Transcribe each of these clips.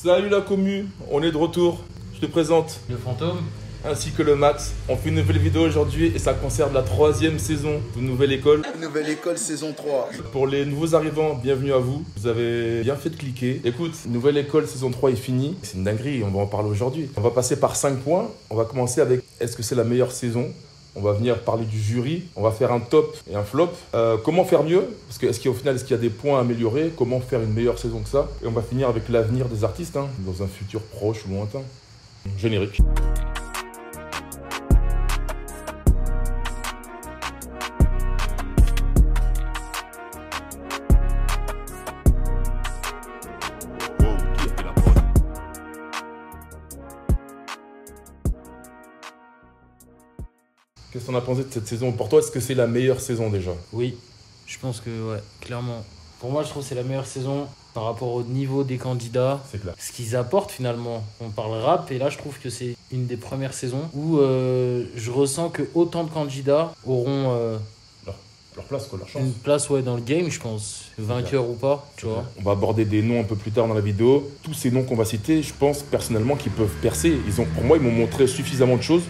Salut la commu, on est de retour. Je te présente le fantôme ainsi que le Max. On fait une nouvelle vidéo aujourd'hui et ça concerne la 3e saison de Nouvelle École. Nouvelle École saison 3. Pour les nouveaux arrivants, bienvenue à vous. Vous avez bien fait de cliquer. Écoute, Nouvelle École saison 3 est finie. C'est une dinguerie, on va en parler aujourd'hui. On va passer par 5 points. On va commencer avec est-ce que c'est la meilleure saison ? On va venir parler du jury, on va faire un top et un flop. Comment faire mieux ? Parce que est-ce qu'il y a des points à améliorer ? Comment faire une meilleure saison que ça ? Et on va finir avec l'avenir des artistes, dans un futur proche ou lointain. Générique. Qu'est-ce qu'on a pensé de cette saison ? Pour toi, est-ce que c'est la meilleure saison déjà ? Oui, je pense que ouais, clairement. Pour moi, je trouve que c'est la meilleure saison par rapport au niveau des candidats. C'est clair. Ce qu'ils apportent finalement. On parle rap et là, je trouve que c'est une des premières saisons où je ressens que autant de candidats auront Leur place, quoi, leur chance. une place dans le game, je pense. Vainqueur ou pas, tu vois. On va aborder des noms un peu plus tard dans la vidéo. Tous ces noms qu'on va citer, je pense personnellement qu'ils peuvent percer. Pour moi, ils m'ont montré suffisamment de choses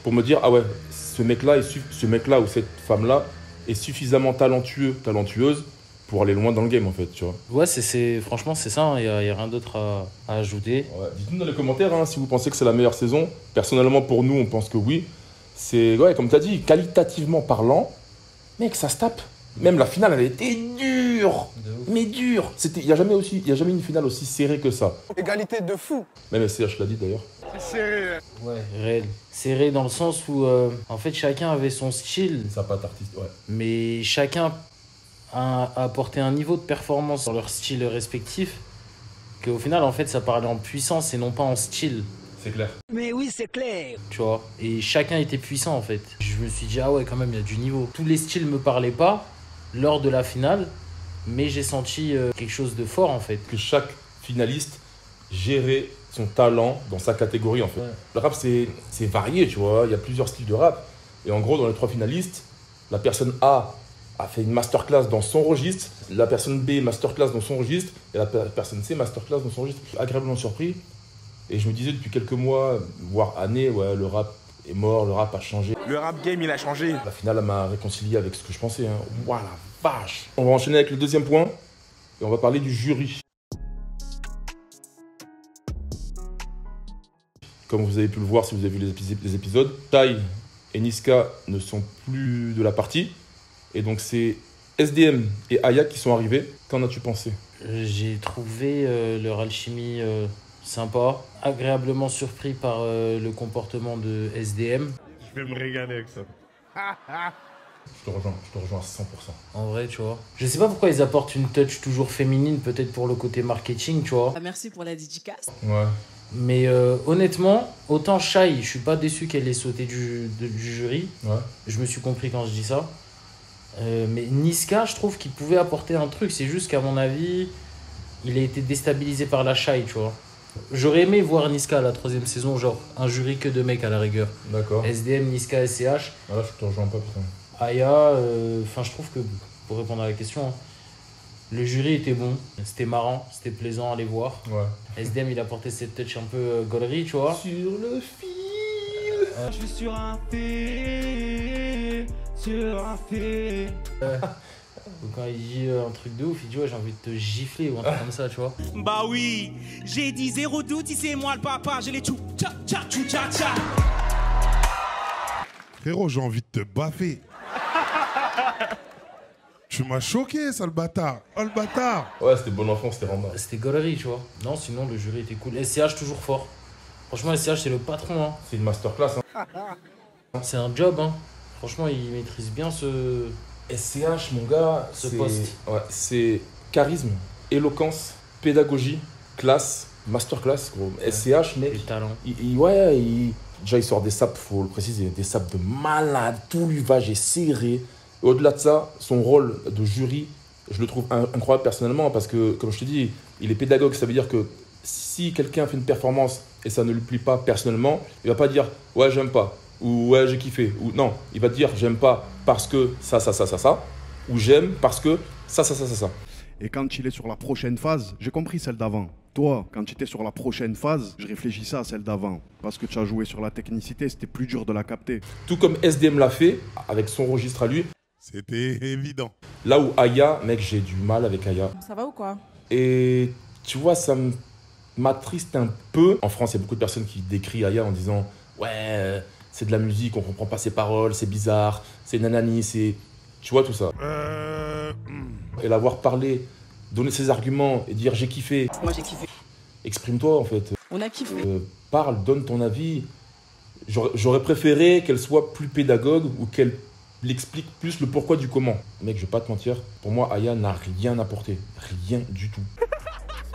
pour me dire, ah ouais, ce mec-là ou cette femme-là est suffisamment talentueuse pour aller loin dans le game, en fait, tu vois. Ouais, franchement, c'est ça, il n'y a rien d'autre à ajouter. Ouais, dites-nous dans les commentaires si vous pensez que c'est la meilleure saison. Personnellement, pour nous, on pense que oui. C'est, ouais, comme tu as dit, qualitativement parlant, mec, ça se tape. Même la finale, elle a été dure. Mais dure. Il n'y a jamais une finale aussi serrée que ça. Égalité de fou. Même SCH l'a dit d'ailleurs. C'est serré. Ouais, réel. Serré dans le sens où, en fait, chacun avait son style. Ça patte artiste, ouais. Mais chacun a apporté un niveau de performance dans leur style respectif qu'au final, en fait, ça parlait en puissance et non pas en style. C'est clair. Mais oui, c'est clair. Tu vois, et chacun était puissant en fait. Je me suis dit, ah ouais, quand même, il y a du niveau. Tous les styles me parlaient pas lors de la finale, mais j'ai senti quelque chose de fort en fait. Que chaque finaliste gérait son talent dans sa catégorie, en fait. Ouais. Le rap, c'est varié, tu vois. Il y a plusieurs styles de rap. Et en gros, dans les 3 finalistes, la personne A a fait une masterclass dans son registre, la personne B, masterclass dans son registre, et la personne C, masterclass dans son registre. Je suis agréablement surpris. Et je me disais depuis quelques mois, voire années, ouais, le rap est mort, le rap a changé. Le rap game, il a changé. La finale m'a réconcilié avec ce que je pensais. Ouah, la vache. On va enchaîner avec le deuxième point, et on va parler du jury. Comme vous avez pu le voir si vous avez vu les épisodes, Tai et Niska ne sont plus de la partie. Et donc c'est SDM et Aya qui sont arrivés. Qu'en as-tu pensé ? J'ai trouvé leur alchimie sympa, agréablement surpris par le comportement de SDM. Je vais me régaler avec ça. Je te rejoins à 100%. En vrai, tu vois. Je sais pas pourquoi ils apportent une touch toujours féminine, peut-être pour le côté marketing, tu vois. Merci pour la dédicace. Ouais. Mais honnêtement, autant Shai, je suis pas déçu qu'elle ait sauté du jury. Ouais. Je me suis compris quand je dis ça. Mais Niska, je trouve qu'il pouvait apporter un truc. C'est juste qu'à mon avis, il a été déstabilisé par la Shai, tu vois. J'aurais aimé voir Niska à la 3e saison, genre un jury que de mecs à la rigueur. D'accord. SDM, Niska, SCH. Ah là, je te rejoins pas, putain. Aya, je trouve que, pour répondre à la question, le jury était bon. C'était marrant, c'était plaisant à les voir. Ouais. SDM, il a porté cette touch un peu gaulerie, tu vois. Sur le fil. Je suis sur un fil, sur un fil. Donc quand il dit un truc de ouf, il dit ouais, j'ai envie de te gifler ou un truc comme ça, tu vois. Bah oui, j'ai dit zéro doute, c'est moi le papa, j'ai les tchou, tcha, tcha, tchou, tcha, tcha. Frérot, j'ai envie de te baffer. Tu m'as choqué, ça, le bâtard. Oh, le bâtard. Ouais, c'était bon enfant, c'était random. C'était gaulerie, tu vois. Non, sinon le jury était cool. SCH toujours fort. Franchement, SCH c'est le patron, hein. C'est une masterclass. C'est un job, hein. Franchement, il maîtrise bien ce SCH, mon gars, Ce poste. Ouais, c'est charisme, éloquence, pédagogie, classe, masterclass, gros. SCH, mec. les talents. Déjà, il sort des sapes, faut le préciser, des sapes de malade, tout lui va, j'ai serré. Et au-delà de ça, son rôle de jury, je le trouve incroyable personnellement parce que, comme je te dis, il est pédagogue. Ça veut dire que si quelqu'un fait une performance et ça ne lui plaît pas personnellement, il va pas dire « ouais, j'aime pas » ou « ouais, j'ai kiffé » ou non, il va dire « j'aime pas parce que ça » ou « j'aime parce que ça ». Et quand il est sur la prochaine phase, j'ai compris celle d'avant. Toi, quand tu étais sur la prochaine phase, je réfléchissais à celle d'avant. Parce que tu as joué sur la technicité, c'était plus dur de la capter. Tout comme SDM l'a fait, avec son registre à lui. C'était évident. Là où Aya, mec, j'ai du mal avec Aya. Ça va ou quoi? Et tu vois, ça m'attriste un peu. En France, il y a beaucoup de personnes qui décrient Aya en disant « Ouais, c'est de la musique, on comprend pas ses paroles, c'est bizarre, c'est nanani, c'est... » Tu vois tout ça. Et l'avoir parlé, donner ses arguments et dire « J'ai kiffé ». Moi j'ai kiffé. Exprime-toi en fait. On a kiffé. Parle, donne ton avis. J'aurais préféré qu'elle soit plus pédagogue ou qu'elle explique plus le pourquoi du comment. Mec, je vais pas te mentir, pour moi, Aya n'a rien apporté. Rien du tout.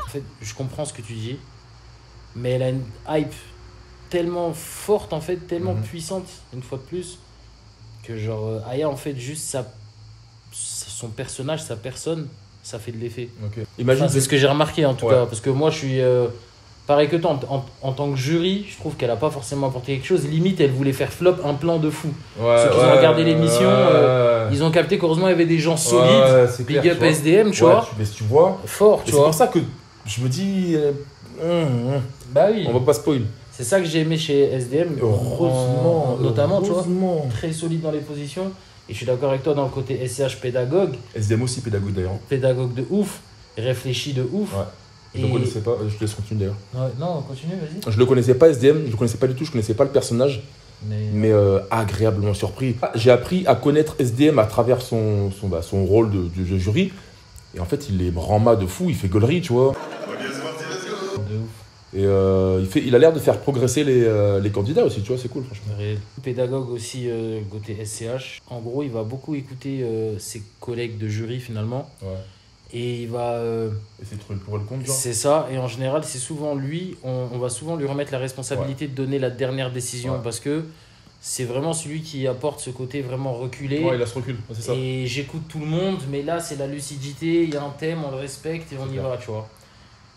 En fait, je comprends ce que tu dis, mais elle a une hype tellement forte, en fait, tellement puissante, une fois de plus, que genre, Aya, en fait, juste son personnage, sa personne, ça fait de l'effet. Okay. Imagine, Enfin, c'est ce que j'ai remarqué, en tout Ouais. cas, parce que moi, je suis... pareil que toi, en tant que jury, je trouve qu'elle a pas forcément apporté quelque chose. Limite, elle voulait faire flop un plan de fou. Ceux qui ont regardé l'émission, ils ont capté qu'heureusement, il y avait des gens solides. c'est Big clair, up tu vois. SDM, tu Ouais, vois. mais tu vois, Fort, tu c'est vois. pour ça que je me dis, Bah oui. on va pas spoil. C'est ça que j'ai aimé chez SDM, Heureusement, notamment, tu vois. heureusement. Très solide dans les positions. Et je suis d'accord avec toi dans le côté SCH pédagogue, SDM aussi pédagogue d'ailleurs. pédagogue de ouf, réfléchi de ouf. Ouais. Je le connaissais pas, je te laisse continuer d'ailleurs. Ouais, non, continue, vas-y. Je le connaissais pas SDM, je le connaissais pas du tout, je connaissais pas le personnage, mais agréablement surpris. J'ai appris à connaître SDM à travers son rôle de jury. Et en fait, il est brama de fou, il fait gaulerie, tu vois. De ouf. Et il a l'air de faire progresser les candidats aussi, tu vois, c'est cool, franchement. Réel. Pédagogue aussi côté SCH. En gros, il va beaucoup écouter ses collègues de jury finalement. Ouais. Et il va. Essayer de trouver le pour et le contre, genre. C'est ça. Et en général, c'est souvent lui. On va souvent lui remettre la responsabilité de donner la dernière décision parce que c'est vraiment celui qui apporte ce côté vraiment reculé. Ouais, il a ce recul, c'est ça. Et j'écoute tout le monde, mais là, c'est la lucidité. Il y a un thème, on le respecte et on y va, tu vois.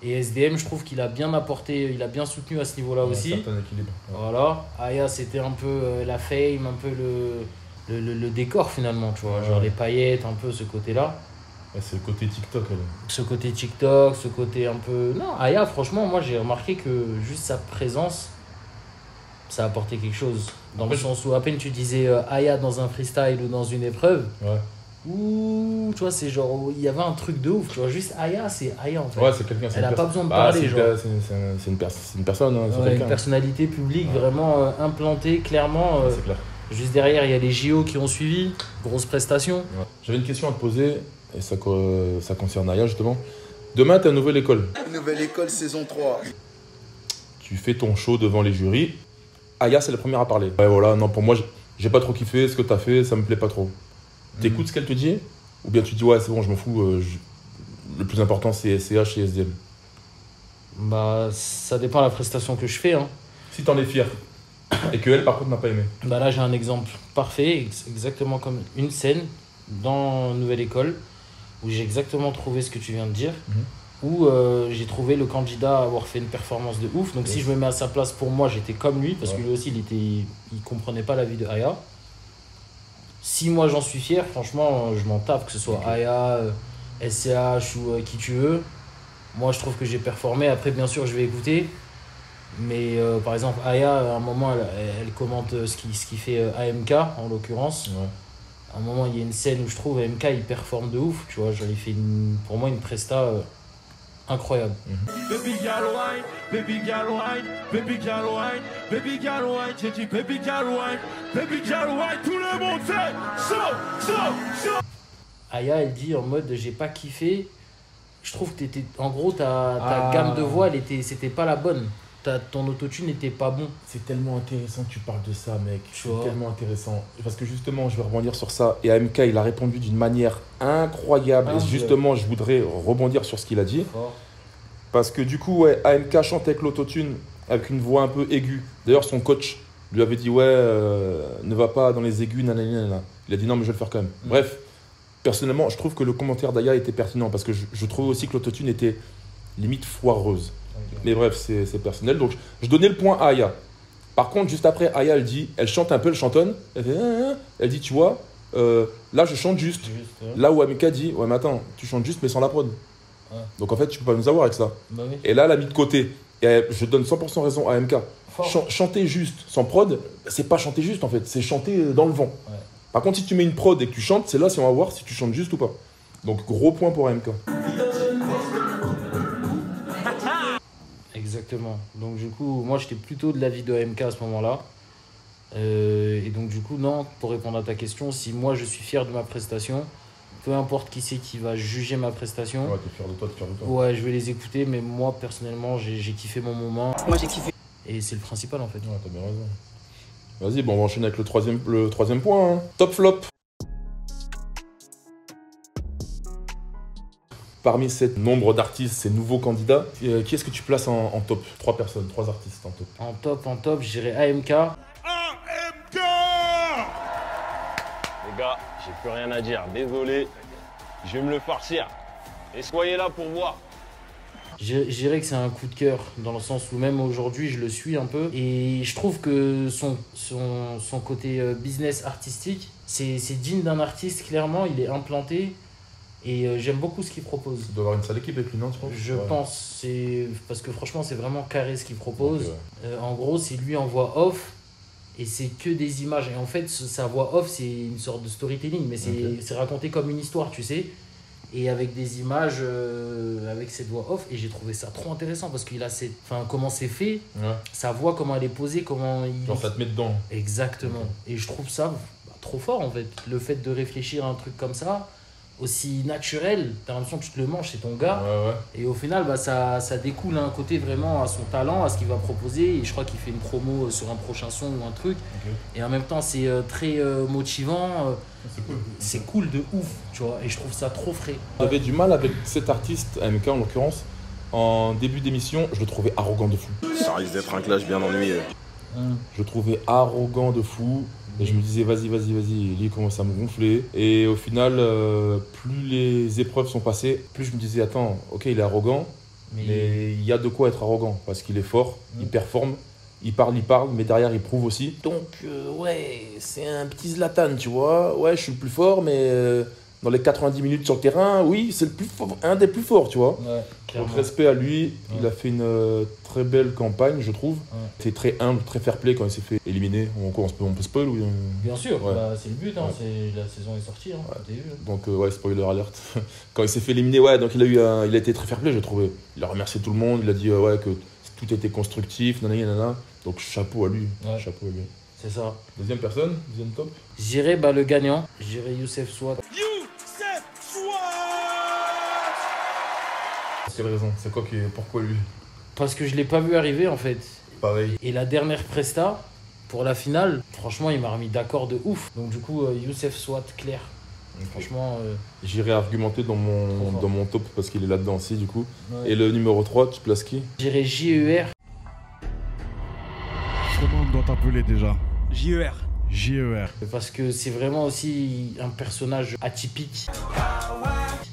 Et SDM, je trouve qu'il a bien apporté, il a bien soutenu à ce niveau-là aussi. Un certain équilibre. Ouais. Voilà. Aya, c'était un peu la fame, un peu le décor finalement, tu vois. Ouais. Genre les paillettes, un peu ce côté-là. Ouais, c'est le côté TikTok, elle. Ce côté TikTok, ce côté un peu... Non, Aya, franchement, moi j'ai remarqué que juste sa présence, ça a apporté quelque chose. Dans le sens où à peine tu disais Aya dans un freestyle ou dans une épreuve, Ouais. ouh, tu vois, c'est genre, il y avait un truc de ouf, tu vois. Juste Aya, c'est Aya en fait. Ouais, c'est quelqu'un. Elle a pas besoin de parler, c'est genre. c'est une personne, hein, c'est Ouais, quelqu'un. une personnalité publique vraiment implantée, clairement. C'est clair. Juste derrière, il y a les JO qui ont suivi, grosse prestation. Ouais. J'avais une question à te poser, et ça concerne Aya justement. Demain, tu as une nouvelle école. Nouvelle école saison 3. Tu fais ton show devant les jurys. Aya, c'est la première à parler. Ouais, voilà, non, pour moi, j'ai pas trop kiffé ce que t'as fait, ça me plaît pas trop. T'écoutes ce qu'elle te dit? Ou bien tu dis, ouais, c'est bon, je m'en fous, le plus important, c'est SCH et SDM. Bah, ça dépend de la prestation que je fais. Hein. Si t'en es fier, et que elle, par contre, n'a pas aimé. Bah là, j'ai un exemple parfait, exactement comme une scène dans Nouvelle École, où j'ai exactement trouvé ce que tu viens de dire, où j'ai trouvé le candidat avoir fait une performance de ouf. Donc si je me mets à sa place, pour moi, j'étais comme lui, parce que lui aussi, il comprenait pas la vie de Aya. Si moi, j'en suis fier, franchement, je m'en tape, que ce soit Aya, SCH ou qui tu veux. Moi, je trouve que j'ai performé. Après, bien sûr, je vais écouter. Mais par exemple, Aya, à un moment, elle commente ce qui fait AMK, en l'occurrence. Ouais. À un moment, il y a une scène où je trouve AMK, il performe de ouf. Tu vois, genre, il fait pour moi une presta incroyable. Baby girl wine, baby girl wine, baby girl wine, baby girl wine, j'ai dit baby girl wine, baby girl wine, tout le monde fait so. Aya, elle dit en mode j'ai pas kiffé. Je trouve que en gros, ta gamme de voix, c'était pas la bonne. Ton autotune n'était pas bon. C'est tellement intéressant que tu parles de ça, mec. Tu C'est vois. tellement intéressant. Parce que justement, je vais rebondir sur ça. Et AMK, il a répondu d'une manière incroyable. Et justement, je voudrais rebondir sur ce qu'il a dit. Fort. Parce que du coup, ouais, AMK chante avec l'autotune, avec une voix un peu aiguë. D'ailleurs, son coach lui avait dit, ouais, ne va pas dans les aigus, nanana. Il a dit, non, mais je vais le faire quand même. Bref, personnellement, je trouve que le commentaire d'Aya était pertinent. Parce que je trouvais aussi que l'autotune était limite foireuse. Mais bref, c'est personnel. Donc, je donnais le point à Aya. Par contre, juste après, Aya, elle chante un peu, elle chantonne. Elle fait, elle dit, tu vois, là, je chante juste. Là où AMK dit, ouais, mais attends, tu chantes juste, mais sans la prod. Ouais. Donc en fait, tu peux pas nous avoir avec ça. Bah oui. Et là, elle a mis de côté. Et je donne 100% raison à MK. Fort. Chanter juste sans prod, c'est pas chanter juste en fait, c'est chanter dans le vent. Ouais. Par contre, si tu mets une prod et que tu chantes, c'est là si on va voir si tu chantes juste ou pas. Donc gros point pour MK. Exactement. Donc du coup, moi j'étais plutôt de l'avis de MK à ce moment-là. Et donc du coup, non, pour répondre à ta question, si moi je suis fier de ma prestation, peu importe qui c'est qui va juger ma prestation, Ouais, t'es fier de toi, t'es fier de toi. ouais, je vais les écouter, mais moi personnellement, j'ai kiffé mon moment. Moi j'ai kiffé. Et c'est le principal en fait. Ouais, t'as bien raison. Vas-y, bon, on va enchaîner avec le troisième point. Hein. Top flop. Parmi ce nombre d'artistes, ces nouveaux candidats, qui est-ce que tu places en top? 3 personnes, 3 artistes en top. En top, je dirais AMK. AMK. Les gars, j'ai plus rien à dire, désolé. Je vais me le farcir. Et soyez là pour voir. Je dirais que c'est un coup de cœur, dans le sens où même aujourd'hui, je le suis un peu. Et je trouve que son côté business artistique, c'est digne d'un artiste, clairement. Il est implanté. Et j'aime beaucoup ce qu'il propose. Il doit avoir une sale équipe avec lui, non, tu penses? Je Ouais. pense, parce que franchement, c'est vraiment carré ce qu'il propose. Ok, ouais. En gros, c'est lui en voix off. Et c'est que des images. Et en fait, sa voix off, c'est une sorte de storytelling. Mais c'est raconté comme une histoire, tu sais. Et avec des images, avec cette voix off. Et j'ai trouvé ça trop intéressant parce qu'il a comment c'est fait, Ouais. sa voix, comment elle est posée, comment il. Genre ça te met dedans. Exactement. Et je trouve ça trop fort en fait. Le fait de réfléchir à un truc comme ça, aussi naturel, t'as l'impression que tu te le manges, c'est ton gars. Ouais, ouais. Et au final, ça découle un côté vraiment à son talent, à ce qu'il va proposer. Et je crois qu'il fait une promo sur un prochain son ou un truc. Ok. Et en même temps, c'est très motivant. C'est cool. C'est cool de ouf, tu vois. Et je trouve ça trop frais. J'avais du mal avec cet artiste, AMK en l'occurrence. En début d'émission, je le trouvais arrogant de fou. Ça risque d'être un clash bien ennuyeux. Je le trouvais arrogant de fou. Et je me disais, vas-y, lui commence à me gonfler. Et au final, plus les épreuves sont passées, plus je me disais, attends, ok, il est arrogant, mais il y a de quoi être arrogant, parce qu'il est fort, il performe, il parle, mais derrière, il prouve aussi. Donc, ouais, c'est un petit Zlatan, tu vois. Ouais, je suis le plus fort, mais dans les 90 minutes sur le terrain, oui, c'est un des plus forts, tu vois. Ouais, Donc, respect à lui, il a fait une très belle campagne, je trouve. C'est très humble, très fair play quand il s'est fait éliminer. On peut spoil ou... Bien sûr, Ouais. C'est le but, hein, Ouais. la saison est sortie. Hein, t'as vu, hein. Donc, ouais, spoiler alert. Quand il s'est fait éliminer, ouais, donc il a été très fair play, j'ai trouvé. Il a remercié tout le monde, il a dit ouais, que tout était constructif, nanana. Donc, chapeau à lui. Ouais. Chapeau à lui. C'est ça. Deuxième personne, deuxième top. J'irai le gagnant, j'irai Youssef Swat. Pour quelle raison? C'est quoi pourquoi lui? Parce que je l'ai pas vu arriver en fait. Pareil. Et la dernière presta, pour la finale, franchement, il m'a remis d'accord de ouf. Donc du coup, Youssef Swat, clair. Franchement, J'irai argumenter dans Trop fort. mon top parce qu'il est là-dedans aussi, du coup. ouais. Et le numéro 3, tu places qui? J'irai JER. Comment on doit t'appeler déjà? JER. JER. Parce que c'est vraiment aussi un personnage atypique.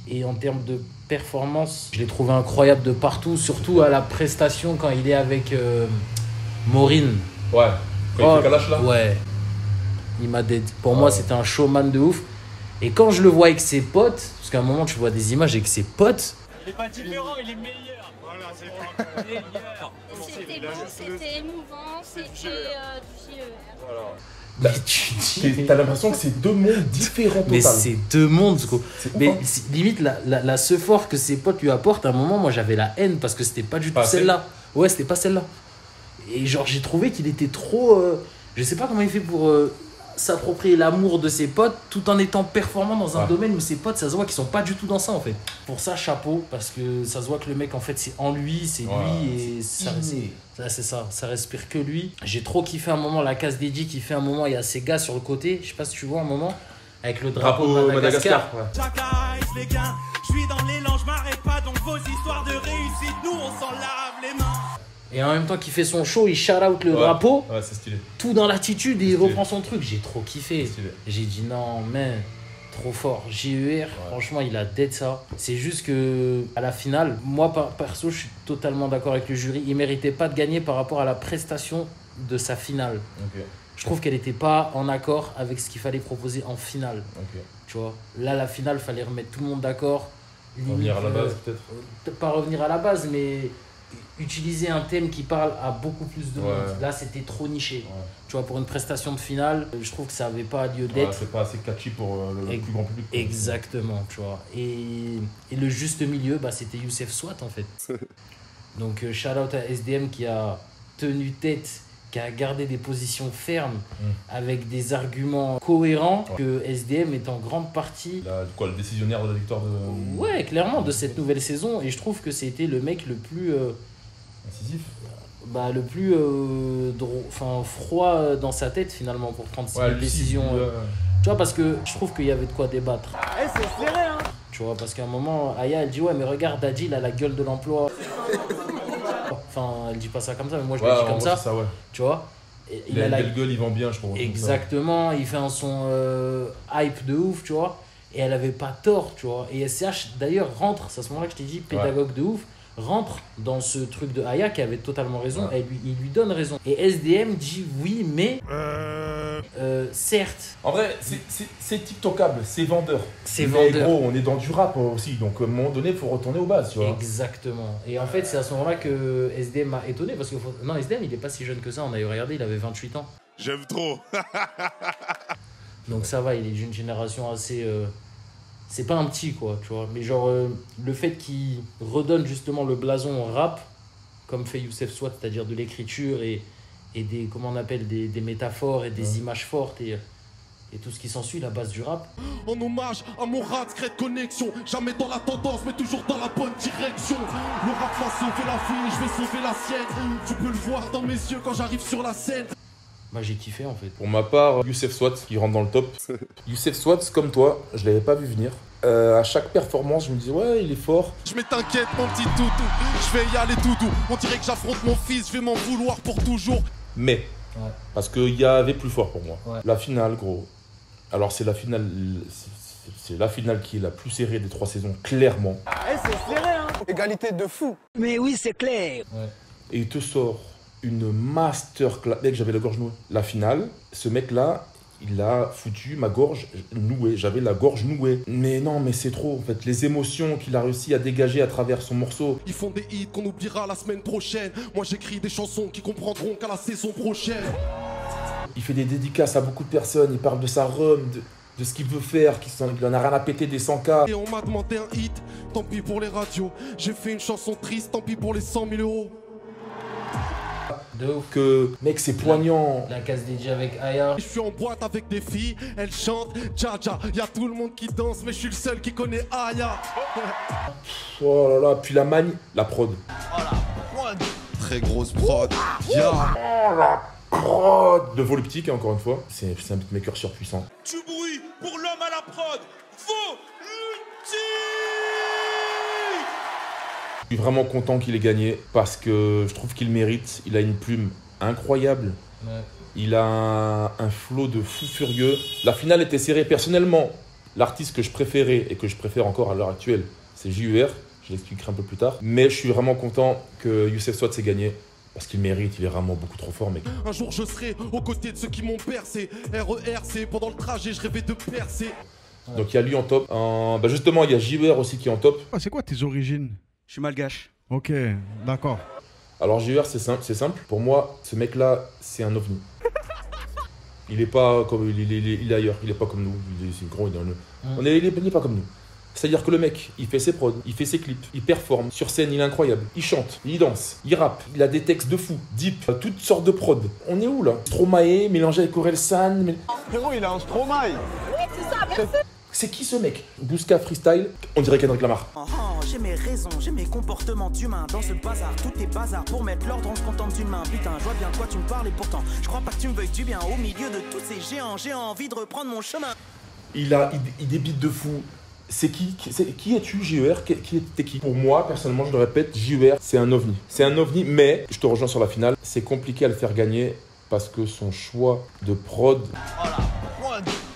Et en termes de performance, je l'ai trouvé incroyable de partout, surtout à la prestation quand il est avec Maureen. Ouais. Quand il fait Kalash là? Ouais. Il m'a dead. Pour moi, c'était un showman de ouf. Et quand je le vois avec ses potes, parce qu'à un moment, tu vois des images avec ses potes. Il est pas différent, il est meilleur. Voilà, c'est meilleur. C'était beau, c'était émouvant, c'était du JER. Bah, tu T'as l'impression que c'est deux mondes différents Mais total. c'est deux mondes, quoi. C'est ouf, Mais hein. limite, la sephore que ses potes lui apportent, à un moment, moi j'avais la haine parce que c'était pas du tout Pas celle-là. Ouais, c'était pas celle-là. Et genre, j'ai trouvé qu'il était trop. Je sais pas comment il fait pour s'approprier l'amour de ses potes tout en étant performant dans un domaine où ses potes, ça se voit qu'ils sont pas du tout dans ça en fait. Pour ça, chapeau, parce que ça se voit que le mec en fait, c'est en lui, c'est lui et ça. C'est ça, ça respire que lui. J'ai trop kiffé un moment la case dédiée qui fait un moment, il y a ces gars sur le côté, je sais pas si tu vois un moment, avec le drapeau de Madagascar. Ouais. J'accarise les gains, je suis dans l'élan, je m'arrête pas, donc vos histoires de réussite, nous on s'en lave les mains. Et en même temps qu'il fait son show, il shout out le drapeau, Ouais, c'est stylé. tout dans l'attitude et il Stylé. reprend son truc. J'ai trop kiffé. Stylé. J'ai dit non, mais trop fort. JER, franchement, il a dead ça. C'est juste que à la finale, moi perso, je suis totalement d'accord avec le jury. Il méritait pas de gagner par rapport à la prestation de sa finale. Ok, Je trouve qu'elle n'était pas en accord avec ce qu'il fallait proposer en finale. ok. Tu vois, là, la finale, fallait remettre tout le monde d'accord. Revenir à la base, peut-être. Pas revenir à la base, mais utiliser un thème qui parle à beaucoup plus de monde. Là, c'était trop niché. Ouais. Tu vois, pour une prestation de finale, je trouve que ça n'avait pas lieu d'être. C'est pas assez catchy pour le plus grand public. Exactement, tu vois. Et le juste milieu, c'était Youssef Swat, en fait. Donc, shout-out à SDM qui a tenu tête, qui a gardé des positions fermes, avec des arguments cohérents, que SDM est en grande partie... le décisionnaire de la victoire de... Ouais, clairement, de cette nouvelle saison. Et je trouve que c'était le mec le plus... incisif. Le plus froid dans sa tête, finalement, pour prendre cette décision. Tu vois, parce que je trouve qu'il y avait de quoi débattre. C'est serré, hein. Tu vois, parce qu'à un moment, Aya, elle dit, ouais, mais regarde, Dadji, il a la gueule de l'emploi. Enfin, elle dit pas ça comme ça, mais moi je le dis comme ça. Tu vois, il a la belle gueule, il vend bien, je crois. Exactement, il fait un son hype de ouf, tu vois. Et elle avait pas tort, tu vois. Et SCH d'ailleurs rentre, c'est à ce moment-là que je t'ai dit, pédagogue de ouf, rentre dans ce truc de Aya qui avait totalement raison, et il lui donne raison. Et SDM dit oui, mais certes. En vrai, c'est TikTokable, c'est vendeur. C'est vendeur. Gros, on est dans du rap aussi, donc à un moment donné, il faut retourner aux bases, tu vois. Exactement. Et en fait, c'est à ce moment-là que SDM m'a étonné, parce que non, SDM, il est pas si jeune que ça, on a regardé, il avait 28 ans. J'aime trop. Donc ça va, il est d'une génération assez... c'est pas un petit, quoi, tu vois. Mais genre, le fait qu'il redonne justement le blason au rap, comme fait Youssef Swat, c'est-à-dire de l'écriture et des, comment on appelle, des métaphores et des images fortes et tout ce qui s'ensuit, la base du rap. En hommage à mon rap, secret connexion. Jamais dans la tendance, mais toujours dans la bonne direction. Le rap m'a sauvé la vie, je vais sauver la sienne. Tu peux le voir dans mes yeux quand j'arrive sur la scène. J'ai kiffé, en fait. Pour ma part, Youssef Swat qui rentre dans le top. Youssef Swat, comme toi, je l'avais pas vu venir. À chaque performance, je me disais, ouais, il est fort. Je t'inquiète, mon petit toutou, je vais y aller tout doux. On dirait que j'affronte mon fils, je vais m'en vouloir pour toujours. Mais, parce qu'il y avait plus fort pour moi. La finale, gros. Alors, c'est la finale qui est la plus serrée des 3 saisons, clairement. C'est serré, hein. Égalité de fou. Mais oui, c'est clair. Et il te sort une masterclass. Mec, j'avais la gorge nouée. La finale, ce mec-là, il a foutu ma gorge nouée. J'avais la gorge nouée. Mais non, mais c'est trop, en fait. Les émotions qu'il a réussi à dégager à travers son morceau. Ils font des hits qu'on oubliera la semaine prochaine. Moi, j'écris des chansons qui comprendront qu'à la saison prochaine. Il fait des dédicaces à beaucoup de personnes. Il parle de sa rhum, de ce qu'il veut faire, qu'il en a rien à péter des 100K. Et on m'a demandé un hit, tant pis pour les radios. J'ai fait une chanson triste, tant pis pour les 100 000 euros. De ouf. Que, mec, c'est poignant. La case DJ avec Aya. Je suis en boîte avec des filles, elles chantent Dja Dja. Y'a tout le monde qui danse, mais je suis le seul qui connaît Aya. Oh là là, puis la prod. Oh la prod. Très grosse prod. Yeah. Oh la prod de Voluptic, encore une fois. C'est un beatmaker surpuissant. Du bruit pour l'homme à la prod. Voluptic. Je suis vraiment content qu'il ait gagné parce que je trouve qu'il mérite. Il a une plume incroyable. Il a un flow de fou furieux. La finale était serrée. Personnellement, l'artiste que je préférais et que je préfère encore à l'heure actuelle, c'est JUR. Je l'expliquerai un peu plus tard. Mais je suis vraiment content que Youssef Swat s'est gagné. Parce qu'il mérite, il est vraiment beaucoup trop fort, mec. Un jour je serai aux côtés de ceux qui m'ont percé. RERC, pendant le trajet, je rêvais de percer. Donc il y a lui en top. Justement, il y a JUR aussi qui est en top. C'est quoi tes origines? Je suis malgache. Ok, d'accord. Alors JUR, c'est simple. Pour moi, ce mec-là, c'est un ovni. Il est pas comme... Il est ailleurs, il est pas comme nous. C'est gros, il est pas comme nous. C'est-à-dire que le mec, il fait ses prods, il fait ses clips, il performe. Sur scène, il est incroyable. Il chante, il danse, il rappe. Il a des textes de fou, deep, toutes sortes de prods. On est où, là? Stromae, mélangé avec Orelsan. Frérot, il a un Stromae. Oui, c'est ça, merci. C'est qui ce mec? Bouska freestyle, on dirait Kendrick Lamar. J'ai mes raisons, j'ai mes comportements d'humain. Dans ce bazar, tout est bazar. Pour mettre l'ordre, on se contente d'une main. Putain, je vois bien de quoi tu me parles et pourtant je crois pas que tu me veuilles du bien. Au milieu de tous ces géants, j'ai envie de reprendre mon chemin. Il débite de fou. C'est qui es-tu, JUR? T'es qui? Pour moi, personnellement, je le répète, JUR, c'est un ovni. C'est un ovni, mais, je te rejoins sur la finale, c'est compliqué à le faire gagner parce que son choix de prod,